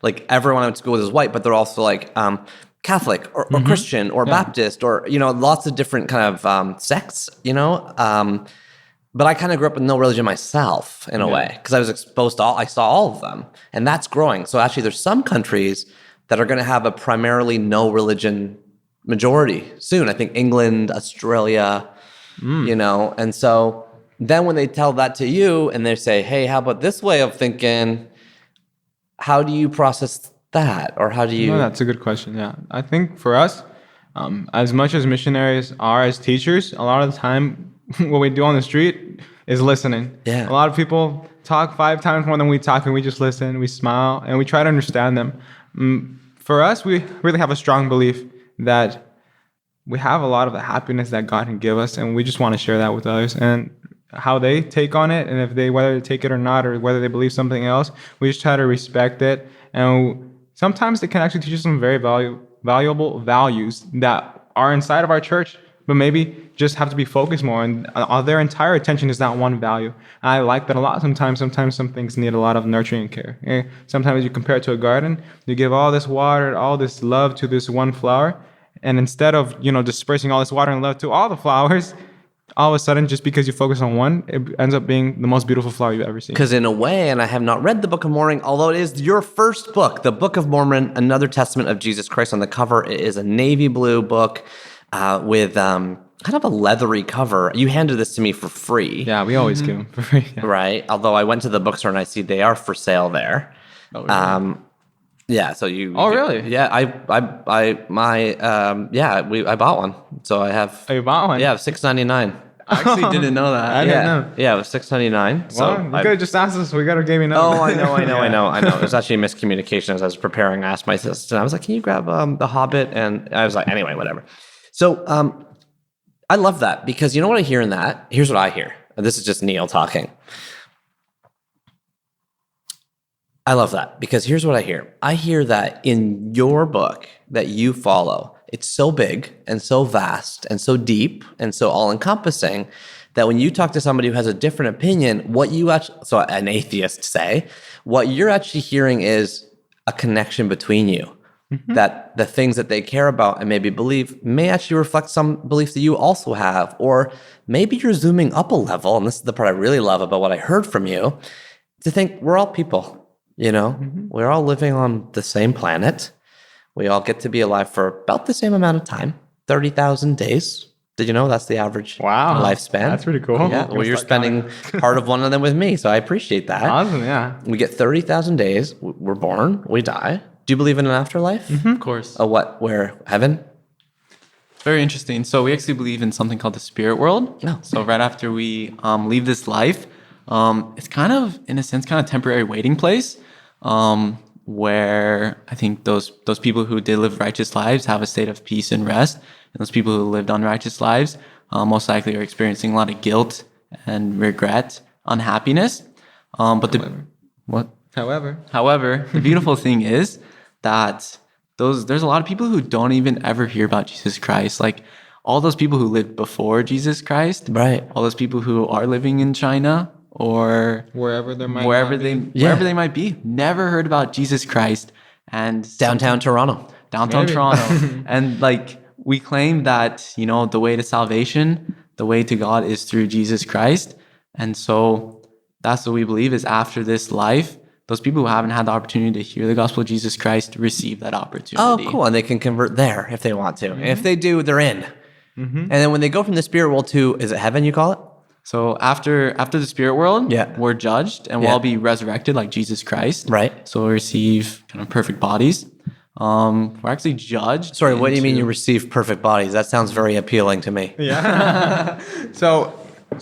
like everyone I went to school with is white, but they're also like, Catholic or Christian or Baptist or, lots of different kind of sects, but I kind of grew up with no religion myself in a way because I was exposed to I saw all of them and that's growing. So actually there's some countries that are going to have a primarily no religion majority soon. I think England, Australia, and so then when they tell that to you and they say, hey, how about this way of thinking? How do you process that, or how do you?
No, that's a good question. Yeah, I think for us, as much as missionaries are as teachers, a lot of the time, what we do on the street is listening.
Yeah.
A lot of people talk 5 times more than we talk, and we just listen, we smile, and we try to understand them. For us, we really have a strong belief that we have a lot of the happiness that God can give us, and we just want to share that with others. And how they take on it, and whether they take it or not, or whether they believe something else, we just try to respect it. And sometimes they can actually teach us some very valuable values that are inside of our church, but maybe just have to be focused more. And their entire attention is that one value. And I like that a lot. Sometimes some things need a lot of nurturing and care. And sometimes you compare it to a garden. You give all this water, all this love to this one flower. And instead of, dispersing all this water and love to all the flowers, all of a sudden, just because you focus on one, it ends up being the most beautiful flower you've ever seen.
Because in a way, and I have not read the Book of Mormon, although it is your first book, the Book of Mormon, Another Testament of Jesus Christ. On the cover, it is a navy blue book with kind of a leathery cover. You handed this to me for free.
Yeah, we always give them for free. Yeah.
Right? Although I went to the bookstore and I see they are for sale there.
Oh, really?
Yeah, so you...
Oh, really?
Yeah, I bought one. So I have...
Oh, you bought one?
Yeah, $6.99.
I actually didn't know that.
I didn't know.
Yeah, it was $6.99. So
well, you could have just asked us. We got to give you number.
Oh, I know. It was actually a miscommunication as I was preparing. I asked my assistant, I was like, can you grab The Hobbit? And I was like, anyway, whatever. So I love that because you know what I hear in that? Here's what I hear. This is just Neil talking. I love that because here's what I hear. I hear that in your book that you follow, it's so big and so vast and so deep and so all-encompassing that when you talk to somebody who has a different opinion, what you actually, so an atheist say, what you're actually hearing is a connection between you. Mm-hmm. That the things that they care about and maybe believe may actually reflect some beliefs that you also have, or maybe you're zooming up a level, and this is the part I really love about what I heard from you, to think we're all people. We're all living on the same planet. We all get to be alive for about the same amount of time, 30,000 days, Did you know that's the average
Wow.
lifespan?
That's pretty cool.
Yeah. Well, you're spending part of one of them with me, so I appreciate that.
Awesome, yeah.
We get 30,000 days. We're born. We die. Do you believe in an afterlife?
Of course.
A what? Where? Heaven?
Very interesting. So we actually believe in something called the spirit world.
Oh.
So right after we leave this life, it's kind of, in a sense, kind of temporary waiting place, where I think those people who did live righteous lives have a state of peace and rest, and those people who lived unrighteous lives most likely are experiencing a lot of guilt and regret, unhappiness. However, the beautiful thing is that there's a lot of people who don't even ever hear about Jesus Christ. Like all those people who lived before Jesus Christ,
right?
All those people who are living in China or
wherever they might
be, never heard about Jesus Christ. And
downtown Toronto.
And like we claim that, you know, the way to salvation, the way to God is through Jesus Christ. And so that's what we believe is after this life, those people who haven't had the opportunity to hear the gospel of Jesus Christ receive that opportunity.
Oh, cool. And they can convert there if they want to. Mm-hmm. If they do, they're in. Mm-hmm. And then when they go from the spirit world to, is it heaven you call it?
So after the spirit world, we're judged and we'll all be resurrected like Jesus Christ.
Right. So
we'll receive kind of perfect bodies. We're actually judged.
Sorry, what do you mean you receive perfect bodies? That sounds very appealing to me.
Yeah. So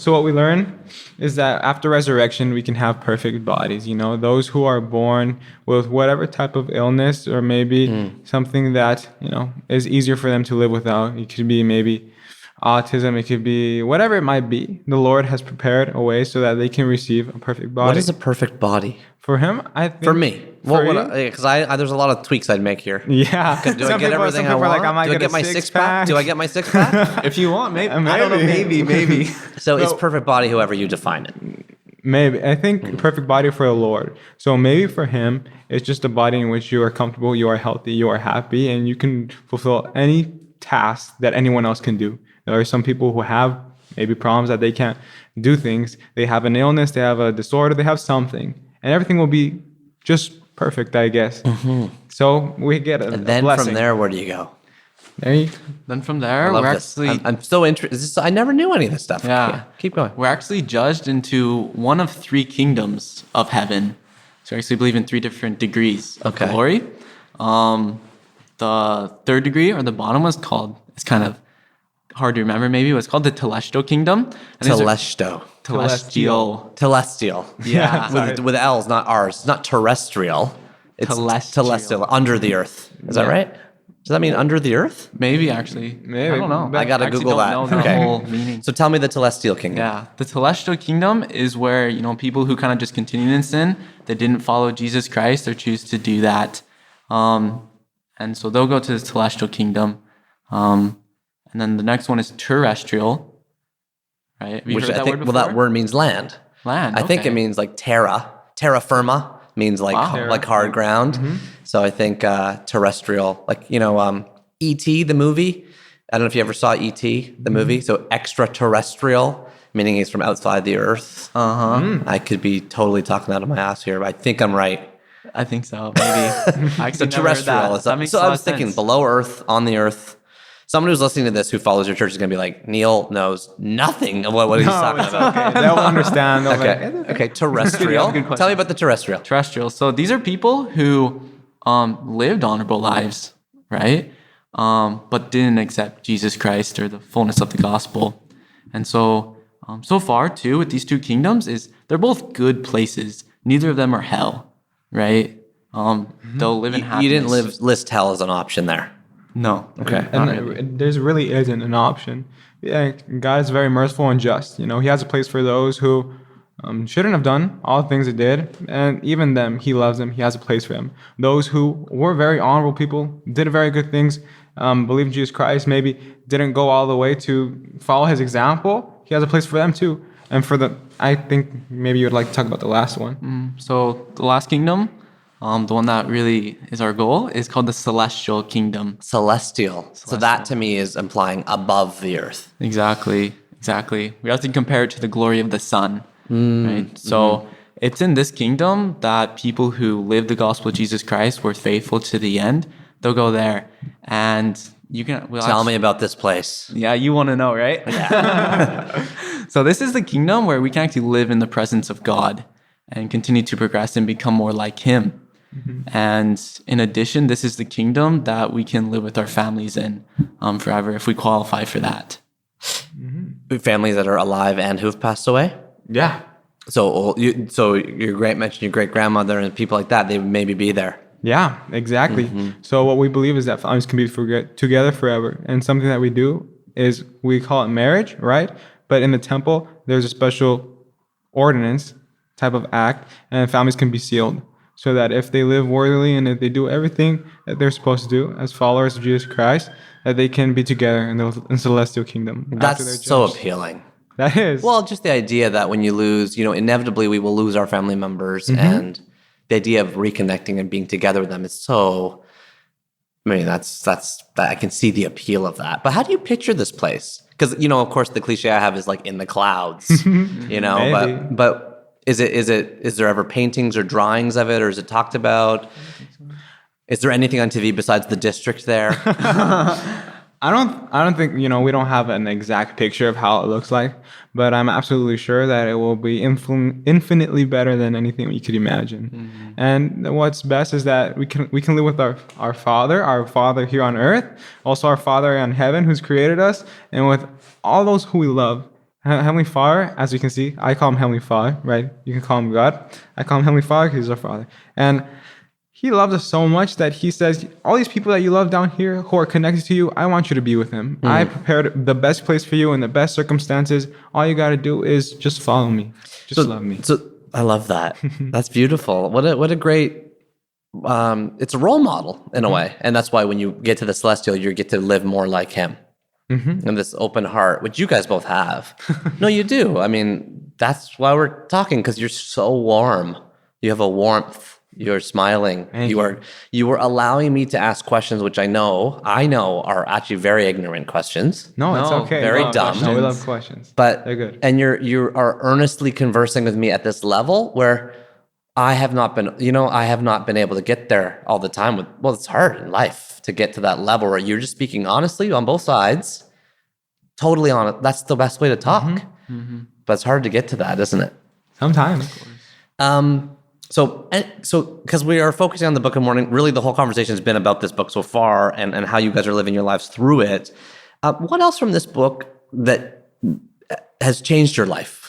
what we learn is that after resurrection, we can have perfect bodies. You know, those who are born with whatever type of illness or maybe something that, you know, is easier for them to live without. It could be maybe autism. It could be whatever it might be. The Lord has prepared a way so that they can receive a perfect body.
What is a perfect body?
For him, I think.
For me. Because there's a lot of tweaks I'd make here.
Yeah.
Do I get everything I want? Do I get my six-pack? Do I get my six-pack?
If you want, maybe.
I don't know, maybe.
So it's perfect body, however you define it.
Maybe. I think perfect body for the Lord. So maybe for him, it's just a body in which you are comfortable, you are healthy, you are happy, and you can fulfill any task that anyone else can do. There are some people who have maybe problems that they can't do things. They have an illness, they have a disorder, they have something. And everything will be just perfect, I guess. Mm-hmm. So we get a
then
blessing.
From there, where do you go?
Then from there, we're actually...
I'm so interested. I never knew any of this stuff.
Yeah.
Keep going.
We're actually judged into one of three kingdoms of heaven. So we actually believe in three different degrees of glory. The third degree, or the bottom, it's kind of hard to remember maybe, it's called the Celestial Kingdom.
Celestial. Yeah. with L's, not R's. It's not terrestrial. It's celestial. Under the earth. Is that right? Does that mean under the earth?
Maybe, actually.
Maybe.
I don't know.
I got to Google that.
Know the whole meaning.
So tell me the Celestial Kingdom.
Yeah. The Celestial Kingdom is where, you know, people who kind of just continue in sin, they didn't follow Jesus Christ or choose to do that. And so they'll go to the Celestial Kingdom. And then the next one is terrestrial, right?
Which I think, that word means land.
Land.
I think it means like terra firma means like hard ground. Mm-hmm. So I think terrestrial, like, you know, E.T. the movie. I don't know if you ever saw E.T. the movie. So extraterrestrial, meaning he's from outside the earth. I could be totally talking out of my ass here, but I think I'm right.
I think so, maybe.
So terrestrial. So I was thinking below earth, on the earth. Someone who's listening to this who follows your church is going to be like, Neil knows nothing of what he's talking about.
Okay. They'll understand.
Okay, terrestrial. Tell me about the terrestrial.
Terrestrial. So these are people who lived honorable lives, right? But didn't accept Jesus Christ or the fullness of the gospel. And so, so far, too, with these two kingdoms, is they're both good places. Neither of them are hell, right? They'll live in happiness.
You didn't list hell as an option there.
No.
Okay.
And there really isn't an option. Yeah, God is very merciful and just. You know, he has a place for those who shouldn't have done all the things they did. And even them, he loves them. He has a place for them. Those who were very honorable people, did very good things, believed in Jesus Christ, maybe didn't go all the way to follow his example. He has a place for them too. And I think maybe you would like to talk about the last one.
So the last kingdom, the one that really is our goal, is called the Celestial Kingdom.
Celestial. So that to me is implying above the earth.
Exactly. We have to compare it to the glory of the sun, right? So it's in this kingdom that people who live the gospel of Jesus Christ were faithful to the end. They'll go there. And
Tell me about this place.
Yeah, you want to know, right?
Yeah.
So this is the kingdom where we can actually live in the presence of God and continue to progress and become more like Him. And in addition, this is the kingdom that we can live with our families in forever if we qualify for that.
Families that are alive and who've passed away?
Yeah.
So your mentioned your great grandmother and people like that, they would maybe be there.
Yeah, exactly. So what we believe is that families can be together forever. And something that we do is we call it marriage, right? But in the temple, there's a special ordinance type of act, and families can be sealed so that if they live worthily and if they do everything that they're supposed to do as followers of Jesus Christ, that they can be together in the celestial kingdom.
That's so appealing.
That is.
Well, just the idea that when you lose, inevitably we will lose our family members, and the idea of reconnecting and being together with them is so. I mean, that's I can see the appeal of that. But how do you picture this place? Because of course, the cliche I have is like in the clouds,
Maybe.
but is there ever paintings or drawings of it, or is it talked about? Is there anything on TV besides the district there?
I don't think, we don't have an exact picture of how it looks like, but I'm absolutely sure that it will be infinitely better than anything you could imagine. And what's best is that we can live with our Father here on earth, also our Father in heaven who's created us, and with all those who we love. Heavenly Father, as you can see, I call him Heavenly Father, right? You can call him God. I call him Heavenly Father because he's our Father. And He loves us so much that He says, all these people that you love down here who are connected to you, I want you to be with them. I prepared the best place for you in the best circumstances. All you got to do is just follow me. Just love me.
So I love that. That's beautiful. What a great, it's a role model in a way. And that's why when you get to the celestial, you get to live more like Him. And this open heart, which you guys both have. No, you do. I mean, that's why we're talking, because you're so warm. You have a warmth. You're smiling. You were allowing me to ask questions, which I know are actually very ignorant questions.
No, it's okay.
Very dumb.
No, we love questions.
But
they're good.
And you are earnestly conversing with me at this level where I have not been able to get there all the time. It's hard in life to get to that level where you're just speaking honestly on both sides, totally honest. That's the best way to talk. But it's hard to get to that, isn't it?
Sometimes.
So because we are focusing on the Book of Mormon, really the whole conversation has been about this book so far and how you guys are living your lives through it. What else from this book that has changed your life?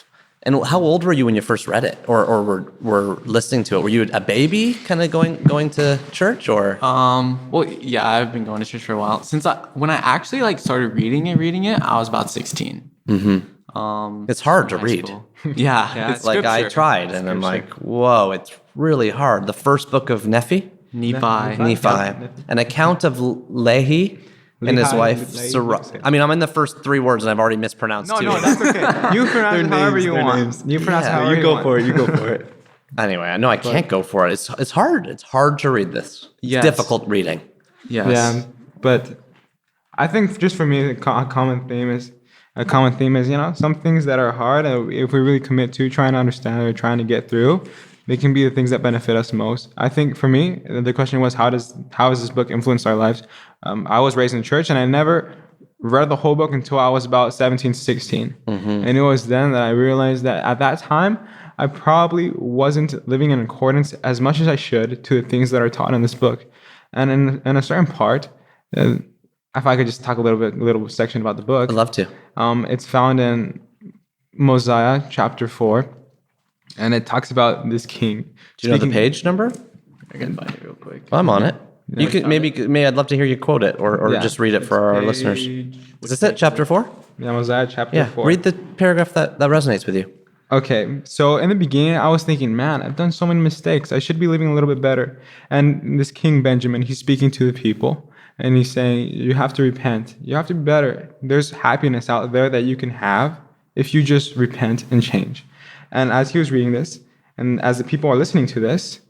And how old were you when you first read it or were listening to it? Were you a baby kind of going to church or?
Well, yeah, I've been going to church for a while. When I actually started reading it, I was about 16.
It's hard to read.
Yeah,
it's like I tried and I'm like, whoa, it's really hard. The first book of Nephi, an account of Lehi and his wife Sarah. I mean, I'm in the first 3 words and I've already mispronounced 2.
No, that's okay. You pronounce it however you want. You pronounce it however you want.
You go for it. Anyway, I know I can't go for it. It's hard. It's hard to read this. It's difficult reading.
Yes.
Yeah, but I think just for me, a common theme is, some things that are hard, if we really commit to trying to understand or trying to get through, they can be the things that benefit us most. I think for me, the question was, how has this book influenced our lives? I was raised in church, and I never read the whole book until I was about 17, 16. And it was then that I realized that at that time, I probably wasn't living in accordance as much as I should to the things that are taught in this book. And in a certain part, if I could just talk a little section about the book.
I'd love to.
It's found in Mosiah chapter 4. And it talks about this king.
Do you know the page number?
I can find it real quick.
Well, I'm on it. Yeah, you could maybe I'd love to hear you quote it or just read it for our listeners. Is this it? Chapter 4?
Yeah, Mosiah chapter 4.
Read the paragraph that resonates with you.
Okay, so in the beginning, I was thinking, man, I've done so many mistakes. I should be living a little bit better. And this King Benjamin, he's speaking to the people. And he's saying, you have to repent. You have to be better. There's happiness out there that you can have if you just repent and change. And as he was reading this, and as the people are listening to this,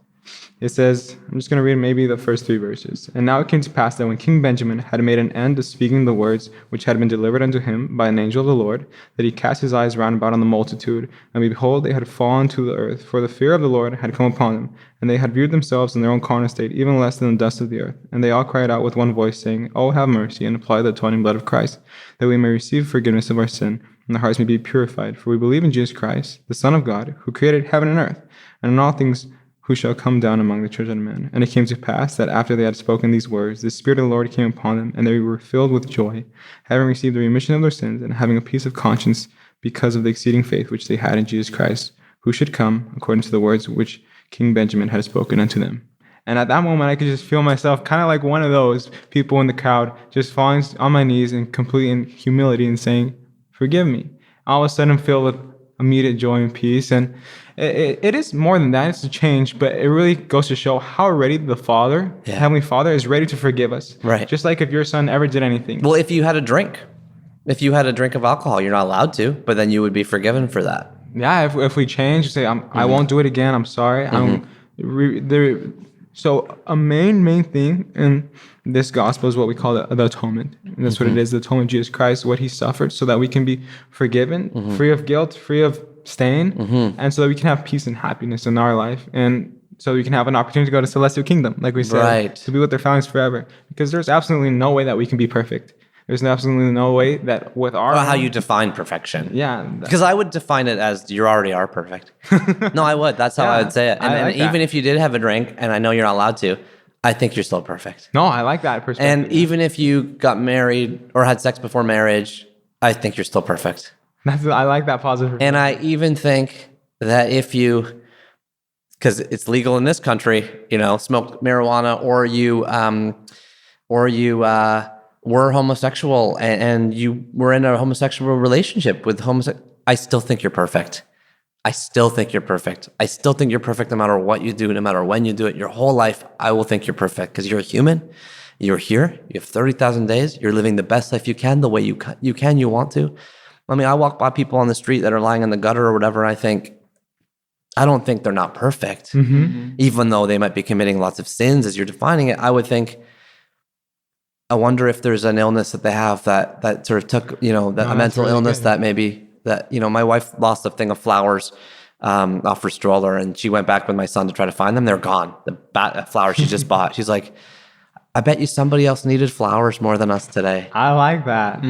It says, I'm just going to read maybe the first 3 verses. And now it came to pass that when King Benjamin had made an end of speaking the words which had been delivered unto him by an angel of the Lord, that he cast his eyes round about on the multitude, and behold, they had fallen to the earth, for the fear of the Lord had come upon them, and they had viewed themselves in their own carnal state, even less than the dust of the earth. And they all cried out with one voice, saying, Oh, have mercy, and apply the atoning blood of Christ, that we may receive forgiveness of our sin, and our hearts may be purified. For we believe in Jesus Christ, the Son of God, who created heaven and earth, and in all things who shall come down among the children of men. And it came to pass that after they had spoken these words, the Spirit of the Lord came upon them, and they were filled with joy, having received the remission of their sins, and having a peace of conscience because of the exceeding faith which they had in Jesus Christ, who should come according to the words which King Benjamin had spoken unto them. And at that moment, I could just feel myself kind of like one of those people in the crowd, just falling on my knees in complete humility and saying, forgive me. All of a sudden, I'm filled with immediate joy and peace. And it is more than that. It's a change, but it really goes to show how ready the Father, Heavenly Father, is ready to forgive us.
Right.
Just like if your son ever did anything.
Well, if you had a drink of alcohol, you're not allowed to, but then you would be forgiven for that.
Yeah, if we change, say, I won't do it again, I'm sorry. So a main thing in this gospel is what we call the atonement. And that's what it is, the atonement of Jesus Christ, what he suffered so that we can be forgiven, free of guilt, free of stain, and so that we can have peace and happiness in our life. And so we can have an opportunity to go to celestial kingdom, like we said, to be with their families forever. Because there's absolutely no way that we can be perfect. There's absolutely no way that with our...
Well, how you define perfection.
Yeah.
Because I would define it as you already are perfect. No, I would. That's how I would say it. And even if you did have a drink, and I know you're not allowed to, I think you're still perfect.
No, I like that perspective.
And even if you got married or had sex before marriage, I think you're still perfect.
I like that positive.
And I even think that if you, because it's legal in this country, smoke marijuana, or you were homosexual and you were in a homosexual relationship with I still think you're perfect. I still think you're perfect. I still think you're perfect no matter what you do, no matter when you do it. Your whole life, I will think you're perfect because you're a human. You're here. You have 30,000 days. You're living the best life you can, the way you want to. I mean, I walk by people on the street that are lying in the gutter or whatever, and I don't think they're not perfect. Even though they might be committing lots of sins as you're defining it, I would think, I wonder if there's an illness that they have that sort of took, a mental illness that maybe my wife lost a thing of flowers off her stroller, and she went back with my son to try to find them. They're gone. The flowers she just bought. She's like, I bet you somebody else needed flowers more than us today.
I like that.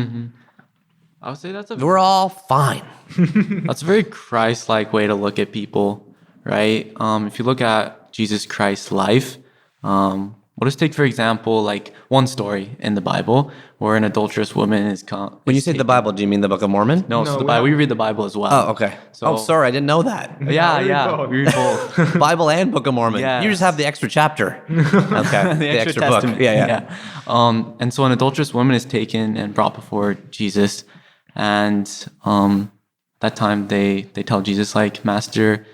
I would say
we're all fine.
That's a very Christ-like way to look at people, right? If you look at Jesus Christ's life, we'll just take, for example, like one story in the Bible where an adulterous woman is...
When you say the Bible, do you mean the Book of Mormon?
No, so the Bible, we read the Bible as well.
Oh, okay. Sorry, I didn't know that.
Yeah, we read both.
Bible and Book of Mormon.
Yes.
You just have the extra chapter. Okay,
the extra book. Yeah. And so an adulterous woman is taken and brought before Jesus, and that time they tell Jesus, like, Master,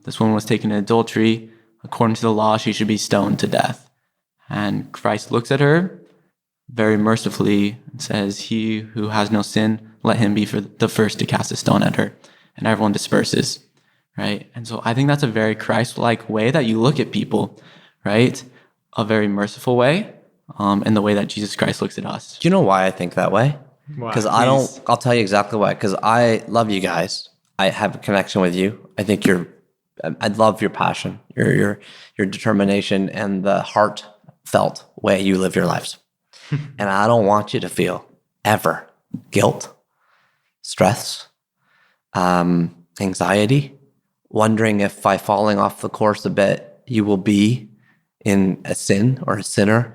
this woman was taken in adultery. According to the law, she should be stoned to death. And Christ looks at her very mercifully and says, he who has no sin, let him be the first to cast a stone at her. And everyone disperses, right? And so I think that's a very Christ-like way that you look at people, right? A very merciful way, in the way that Jesus Christ looks at us.
Do you know why I think that way? Because I'll tell you exactly why. Because I love you guys. I have a connection with you. I think I love your passion, your determination, and the heartfelt way you live your lives. And I don't want you to feel ever guilt, stress, anxiety, wondering if by falling off the course a bit, you will be in a sin or a sinner.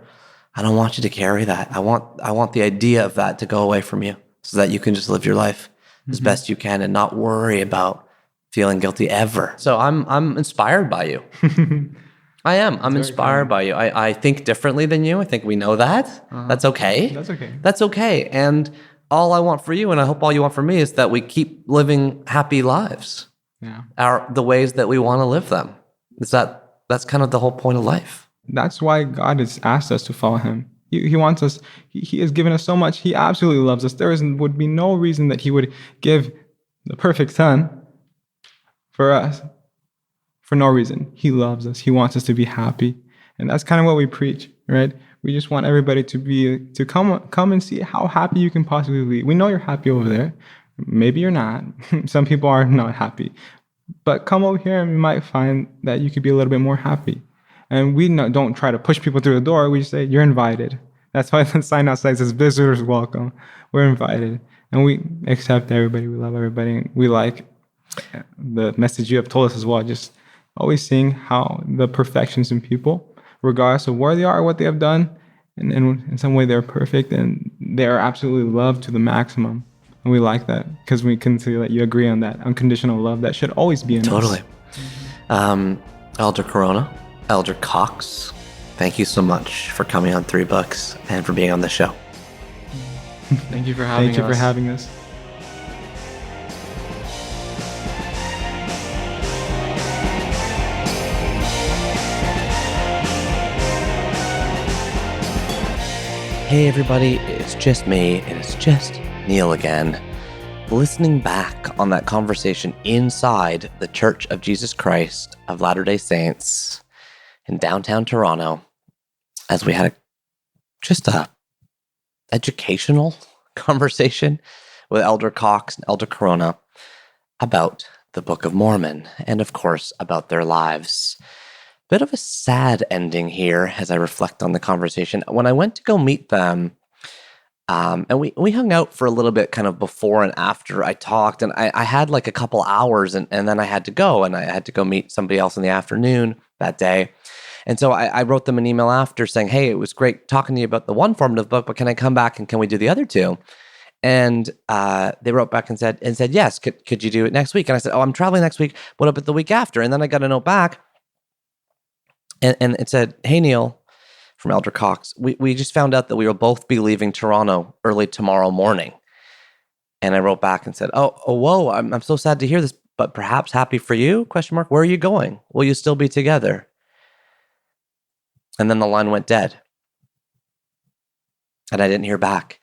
I don't want you to carry that. I want the idea of that to go away from you so that you can just live your life as best you can and not worry about feeling guilty ever. So I'm inspired by you. I am. I'm inspired by you. I think differently than you. I think we know that. That's okay. That's okay. And all I want for you, and I hope all you want for me, is that we keep living happy lives. Yeah. The ways that we want to live them. That's kind of the whole point of life.
That's why God has asked us to follow him. He wants us. He has given us so much. He absolutely loves us. There would be no reason that he would give the perfect son for us for no reason. He loves us. He wants us to be happy. And that's kind of what we preach, right? We just want everybody to come and see how happy you can possibly be. We know you're happy over there. Maybe you're not. Some people are not happy. But come over here and you might find that you could be a little bit more happy. And we don't try to push people through the door. We just say, you're invited. That's why the sign outside says, visitors welcome. We're invited. And we accept everybody. We love everybody. We like the message you have told us as well. Just always seeing how the perfections in people, regardless of where they are or what they have done, and in some way they're perfect and they're absolutely loved to the maximum. And we like that because we can see that you agree on that unconditional love that should always be in us.
Elder Corona, Elder Cox, thank you so much for coming on 3 Books and for being on the show.
Thank you for having us.
Thank you for having us.
Hey everybody, it's just me, and it's just Neil again, listening back on that conversation inside the Church of Jesus Christ of Latter-day Saints in downtown Toronto, as we had just a educational conversation with Elder Cox and Elder Corona about the Book of Mormon, and of course about their lives. Bit of a sad ending here as I reflect on the conversation. When I went to go meet them, and we hung out for a little bit kind of before and after I talked, and I had like a couple hours, and then I had to go, and I had to go meet somebody else in the afternoon that day. And so I wrote them an email after saying, hey, it was great talking to you about the one formative book, but can I come back and can we do the other 2? And they wrote back and said, yes, could you do it next week? And I said, oh, I'm traveling next week. What about the week after? And then I got a note back, and it said, hey, Neil, from Elder Cox, we just found out that we will both be leaving Toronto early tomorrow morning. And I wrote back and said, oh whoa, I'm so sad to hear this, but perhaps happy for you? ? Where are you going? Will you still be together? And then the line went dead. And I didn't hear back.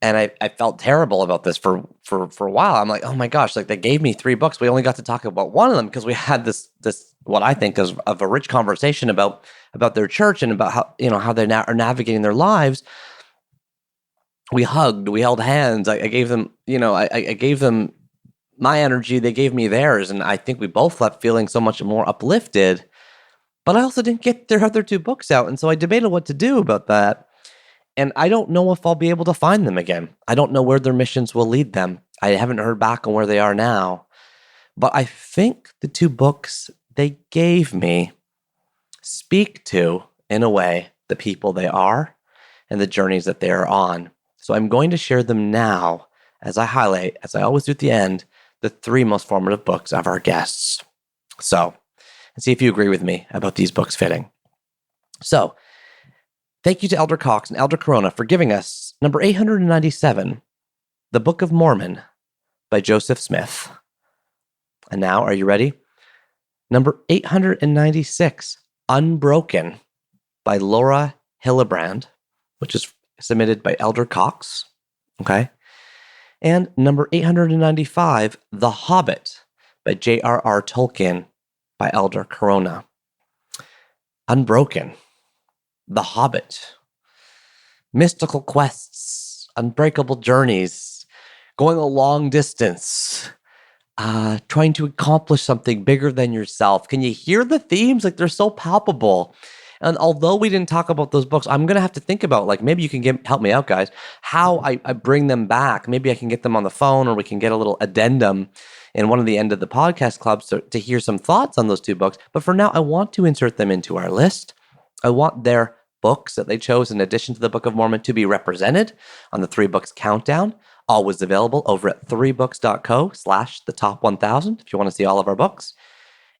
And I felt terrible about this for a while. I'm like, oh my gosh, like they gave me 3 books. We only got to talk about one of them because we had this what I think is of a rich conversation about their church and about how they are navigating their lives. We hugged, we held hands. I gave them, I gave them my energy. They gave me theirs. And I think we both left feeling so much more uplifted. But I also didn't get their other 2 books out. And so I debated what to do about that. And I don't know if I'll be able to find them again. I don't know where their missions will lead them. I haven't heard back on where they are now. But I think the 2 books they gave me speak to, in a way, the people they are and the journeys that they are on. So I'm going to share them now as I highlight, as I always do at the end, the 3 most formative books of our guests. So, and see if you agree with me about these books fitting. So, thank you to Elder Cox and Elder Corona for giving us number 897, The Book of Mormon by Joseph Smith. And now, are you ready? Number 896, Unbroken by Laura Hillebrand, which is submitted by Elder Cox. Okay. And number 895, The Hobbit by J.R.R. Tolkien by Elder Corona. Unbroken. The Hobbit. Mystical quests, unbreakable journeys, going a long distance, trying to accomplish something bigger than yourself. Can you hear the themes? Like, they're so palpable. And although we didn't talk about those books, I'm going to have to think about, like, maybe you can help me out, guys, how I bring them back. Maybe I can get them on the phone, or we can get a little addendum in one of the end of the podcast clubs to hear some thoughts on those 2 books. But for now, I want to insert them into our list. I want their books that they chose in addition to the Book of Mormon to be represented on the 3 Books Countdown, always available over at 3books.co/the-top-1000 if you want to see all of our books.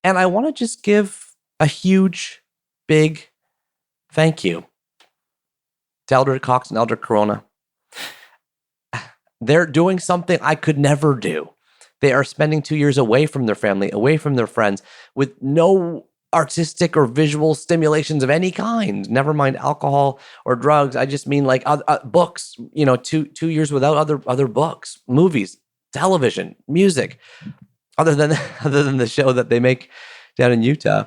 And I want to just give a huge, big thank you to Elder Cox and Elder Corona. They're doing something I could never do. They are spending 2 years away from their family, away from their friends, with no artistic or visual stimulations of any kind, never mind alcohol or drugs. I just mean like books, 2 years without other books, movies, television, music, other than the show that they make down in Utah,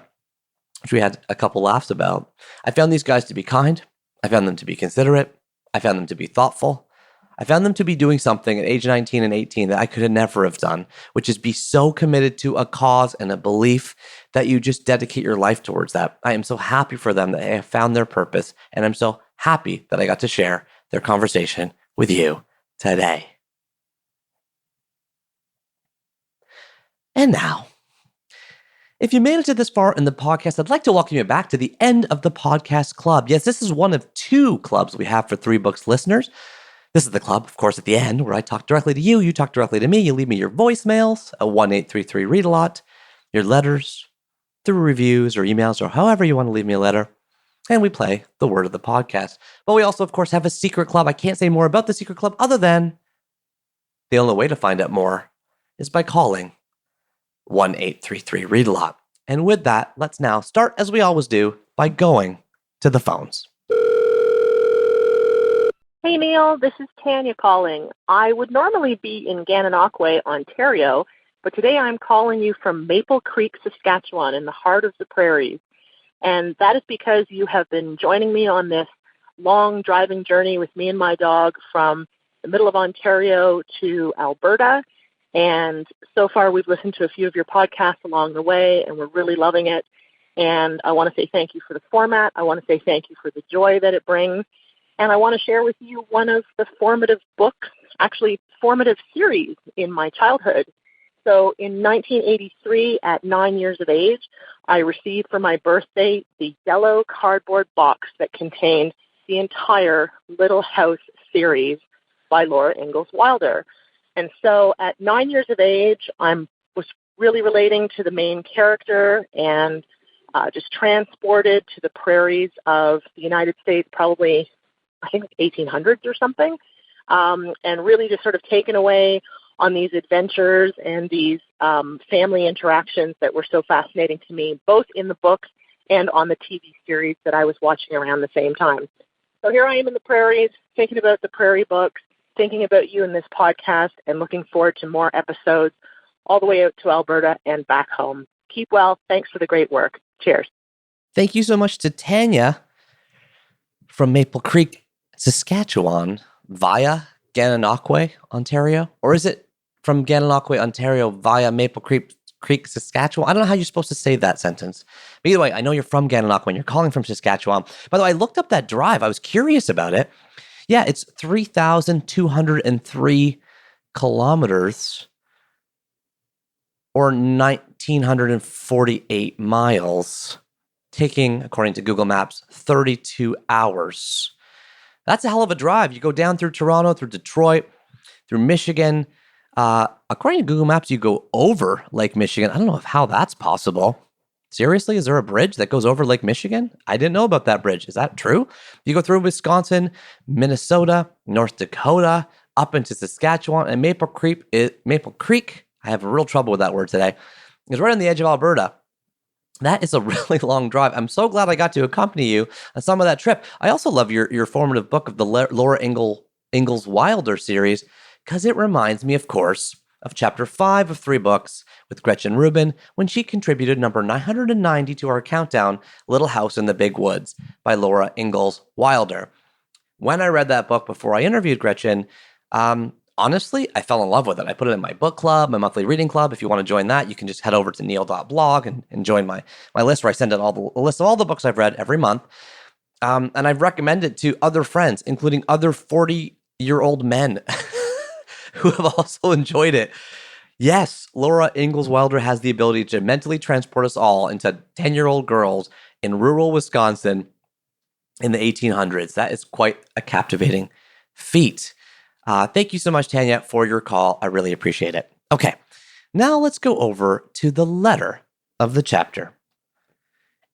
which we had a couple laughs about. I found these guys to be kind. I found them to be considerate. I found them to be thoughtful. I found them to be doing something at age 19 and 18 that I could have never have done, which is be so committed to a cause and a belief that you just dedicate your life towards that. I am so happy for them that they have found their purpose, and I'm so happy that I got to share their conversation with you today. And now, if you made it to this far in the podcast, I'd like to welcome you back to the end of the podcast club. Yes, this is one of two clubs we have for 3 Books listeners. This is the club, of course, at the end where I talk directly to you, you talk directly to me, you leave me your voicemails, a 1-833-READ-A-LOT, your letters, through reviews or emails or however you want to leave me a letter, and we play the word of the podcast. But we also, of course, have a secret club. I can't say more about the secret club other than the only way to find out more is by calling 1-833-READ-A-LOT. And with that, let's now start, as we always do, by going to the phones.
Hey, Neil, this is Tanya calling. I would normally be in Gananoque, Ontario, but today I'm calling you from Maple Creek, Saskatchewan, in the heart of the prairies. And that is because you have been joining me on this long driving journey with me and my dog from the middle of Ontario to Alberta. And so far, we've listened to a few of your podcasts along the way, and we're really loving it. And I want to say thank you for the format. I want to say thank you for the joy that it brings. And I want to share with you one of the formative books, actually formative series in my childhood. So in 1983, at 9 years of age, I received for my birthday the yellow cardboard box that contained the entire Little House series by Laura Ingalls Wilder. And so at 9 years of age, I was really relating to the main character and just transported to the prairies of the United States, probably I think 1800s or something, and really just sort of taken away on these adventures and these family interactions that were so fascinating to me, both in the books and on the TV series that I was watching around the same time. So here I am in the prairies, thinking about the prairie books, thinking about you in this podcast, and looking forward to more episodes all the way out to Alberta and back home. Keep well. Thanks for the great work. Cheers.
Thank you so much to Tanya from Maple Creek, Saskatchewan, via Gananoque, Ontario? Or is it from Gananoque, Ontario, via Maple Creek, Saskatchewan? I don't know how you're supposed to say that sentence. But either way, I know you're from Gananoque when you're calling from Saskatchewan. By the way, I looked up that drive. I was curious about it. Yeah, it's 3,203 kilometers or 1,948 miles, taking, according to Google Maps, 32 hours. That's a hell of a drive. You go down through Toronto, through Detroit, through Michigan. According to Google Maps, you go over Lake Michigan. I don't know how that's possible. Seriously, is there a bridge that goes over Lake Michigan? I didn't know about that bridge. Is that true? You go through Wisconsin, Minnesota, North Dakota, up into Saskatchewan, and Maple Creek, I have real trouble with that word today, is right on the edge of Alberta. That is a really long drive. I'm so glad I got to accompany you on some of that trip. I also love your formative book of the Laura Ingalls Wilder series, because it reminds me, of course, of Chapter 5 of 3 Books with Gretchen Rubin when she contributed number 990 to our countdown, Little House in the Big Woods by Laura Ingalls Wilder. When I read that book before I interviewed Gretchen, honestly, I fell in love with it. I put it in my book club, my monthly reading club. If you want to join that, you can just head over to neil.blog and join my list where I send out a list of all the books I've read every month. And I've recommended to other friends, including other 40-year-old men who have also enjoyed it. Yes, Laura Ingalls Wilder has the ability to mentally transport us all into 10-year-old girls in rural Wisconsin in the 1800s. That is quite a captivating feat. Thank you so much, Tanya, for your call. I really appreciate it. Okay, now let's go over to the letter of the chapter.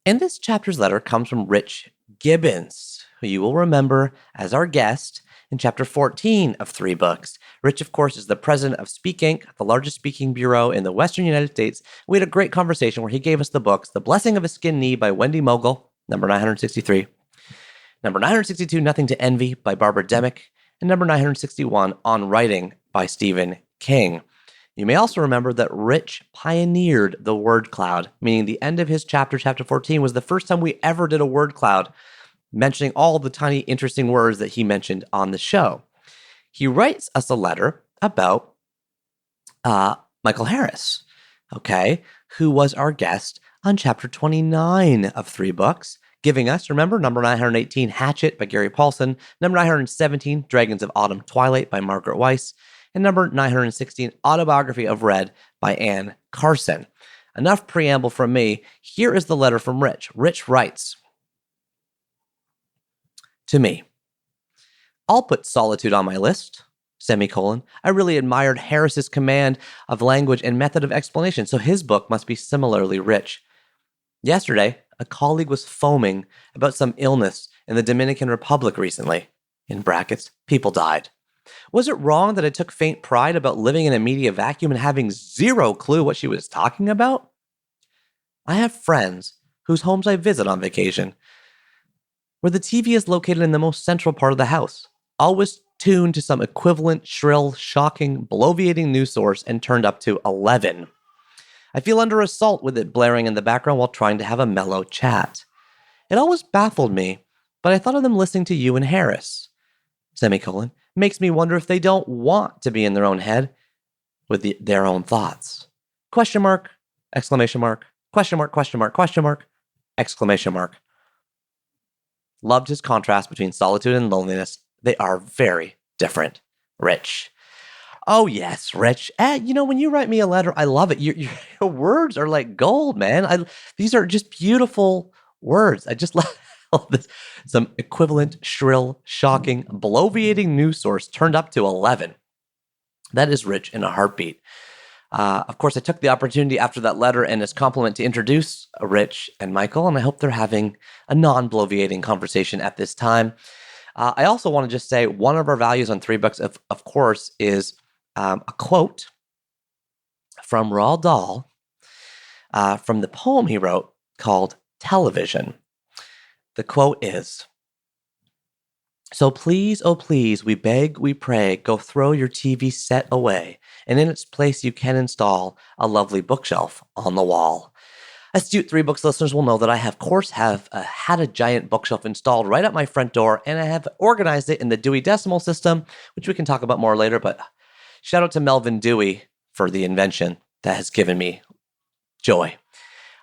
And this chapter's letter comes from Rich Gibbons, who you will remember as our guest in Chapter 14 of 3 Books. Rich, of course, is the president of Speak Inc., the largest speaking bureau in the Western United States. We had a great conversation where he gave us the books, The Blessing of a Skinned Knee by Wendy Mogul, number 963, number 962, Nothing to Envy by Barbara Demick, and number 961, On Writing by Stephen King. You may also remember that Rich pioneered the word cloud, meaning the end of his chapter 14, was the first time we ever did a word cloud, mentioning all the tiny interesting words that he mentioned on the show. He writes us a letter about Michael Harris, okay, who was our guest on chapter 29 of 3 books, giving us, remember, number 918, Hatchet by Gary Paulson, number 917, Dragons of Autumn Twilight by Margaret Weiss, and number 916, Autobiography of Red by Anne Carson. Enough preamble from me. Here is the letter from Rich. Rich writes to me, I'll put solitude on my list, semicolon. I really admired Harris's command of language and method of explanation, so his book must be similarly rich. Yesterday, a colleague was foaming about some illness in the Dominican Republic recently. In brackets, people died. Was it wrong that I took faint pride about living in a media vacuum and having zero clue what she was talking about? I have friends whose homes I visit on vacation, where the TV is located in the most central part of the house, always tuned to some equivalent, shrill, shocking, bloviating news source and turned up to 11. I feel under assault with it blaring in the background while trying to have a mellow chat. It always baffled me, but I thought of them listening to you and Harris, semicolon, makes me wonder if they don't want to be in their own head with their own thoughts. Question mark, exclamation mark, question mark, question mark, question mark, exclamation mark. Loved his contrast between solitude and loneliness. They are very different. Rich. Oh, yes, Rich. When you write me a letter, I love it. Your words are like gold, man. These are just beautiful words. I just love this. Some equivalent, shrill, shocking, bloviating news source turned up to 11. That is Rich in a heartbeat. Of course, I took the opportunity after that letter and as compliment to introduce Rich and Michael, and I hope they're having a non-bloviating conversation at this time. I also want to just say one of our values on 3 books, of course, is a quote from Roald Dahl from the poem he wrote called Television. The quote is, "So please, oh please, we beg, we pray, go throw your TV set away, and in its place you can install a lovely bookshelf on the wall." Astute 3 Books listeners will know that I, of course, had a giant bookshelf installed right at my front door, and I have organized it in the Dewey Decimal System, which we can talk about more later, but shout out to Melvin Dewey for the invention that has given me joy.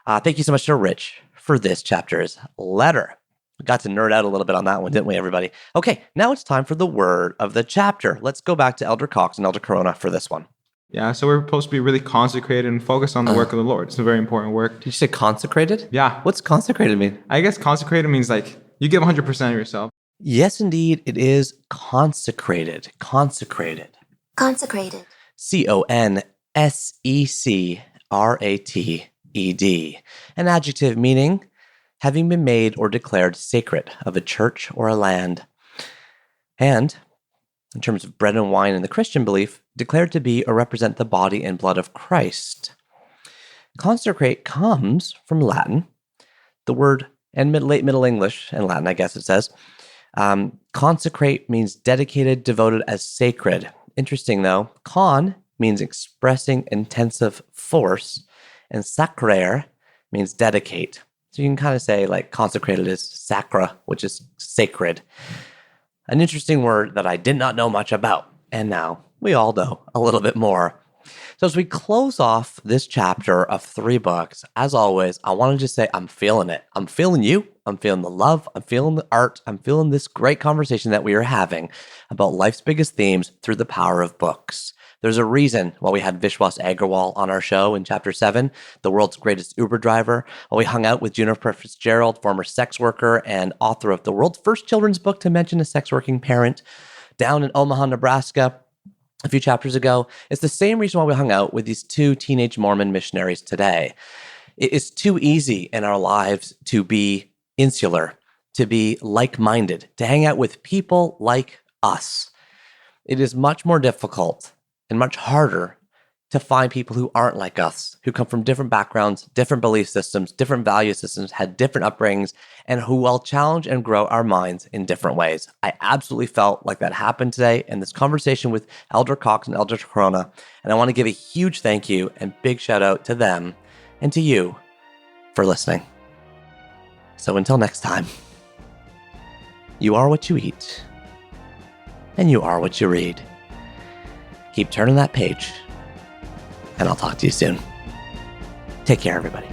Thank you so much to Rich for this chapter's letter. We got to nerd out a little bit on that one, didn't we, everybody? Okay, now it's time for the word of the chapter. Let's go back to Elder Cox and Elder Corona for this one.
Yeah, so we're supposed to be really consecrated and focused on the work of the Lord. It's a very important work.
Did you say consecrated?
Yeah.
What's consecrated mean?
I guess consecrated means like you give 100% of yourself.
Yes, indeed, it is consecrated. Consecrated.
Consecrated.
Consecrated. An adjective meaning having been made or declared sacred of a church or a land. And, in terms of bread and wine in the Christian belief, declared to be or represent the body and blood of Christ. Consecrate comes from Latin. The word, and late Middle English and Latin, I guess it says. Consecrate means dedicated, devoted as sacred. Interesting though, con means expressing intensive force, and sacrare means dedicate. So you can kind of say like consecrated is sacra, which is sacred. An interesting word that I did not know much about. And now we all know a little bit more. So as we close off this chapter of 3 books, as always, I want to just say I'm feeling it. I'm feeling you. I'm feeling the love. I'm feeling the art. I'm feeling this great conversation that we are having about life's biggest themes through the power of books. There's a reason why we had Vishwas Agrawal on our show in Chapter 7, the world's greatest Uber driver, while we hung out with Juniper Fitzgerald, former sex worker and author of the world's first children's book to mention a sex working parent, down in Omaha, Nebraska, a few chapters ago. It's the same reason why we hung out with these 2 teenage Mormon missionaries today. It is too easy in our lives to be insular, to be like-minded, to hang out with people like us. It is much more difficult and much harder to find people who aren't like us, who come from different backgrounds, different belief systems, different value systems, had different upbringings, and who will challenge and grow our minds in different ways. I absolutely felt like that happened today in this conversation with Elder Cox and Elder Corona, and I want to give a huge thank you and big shout out to them and to you for listening. So until next time, you are what you eat, and you are what you read. Keep turning that page, and I'll talk to you soon. Take care, everybody.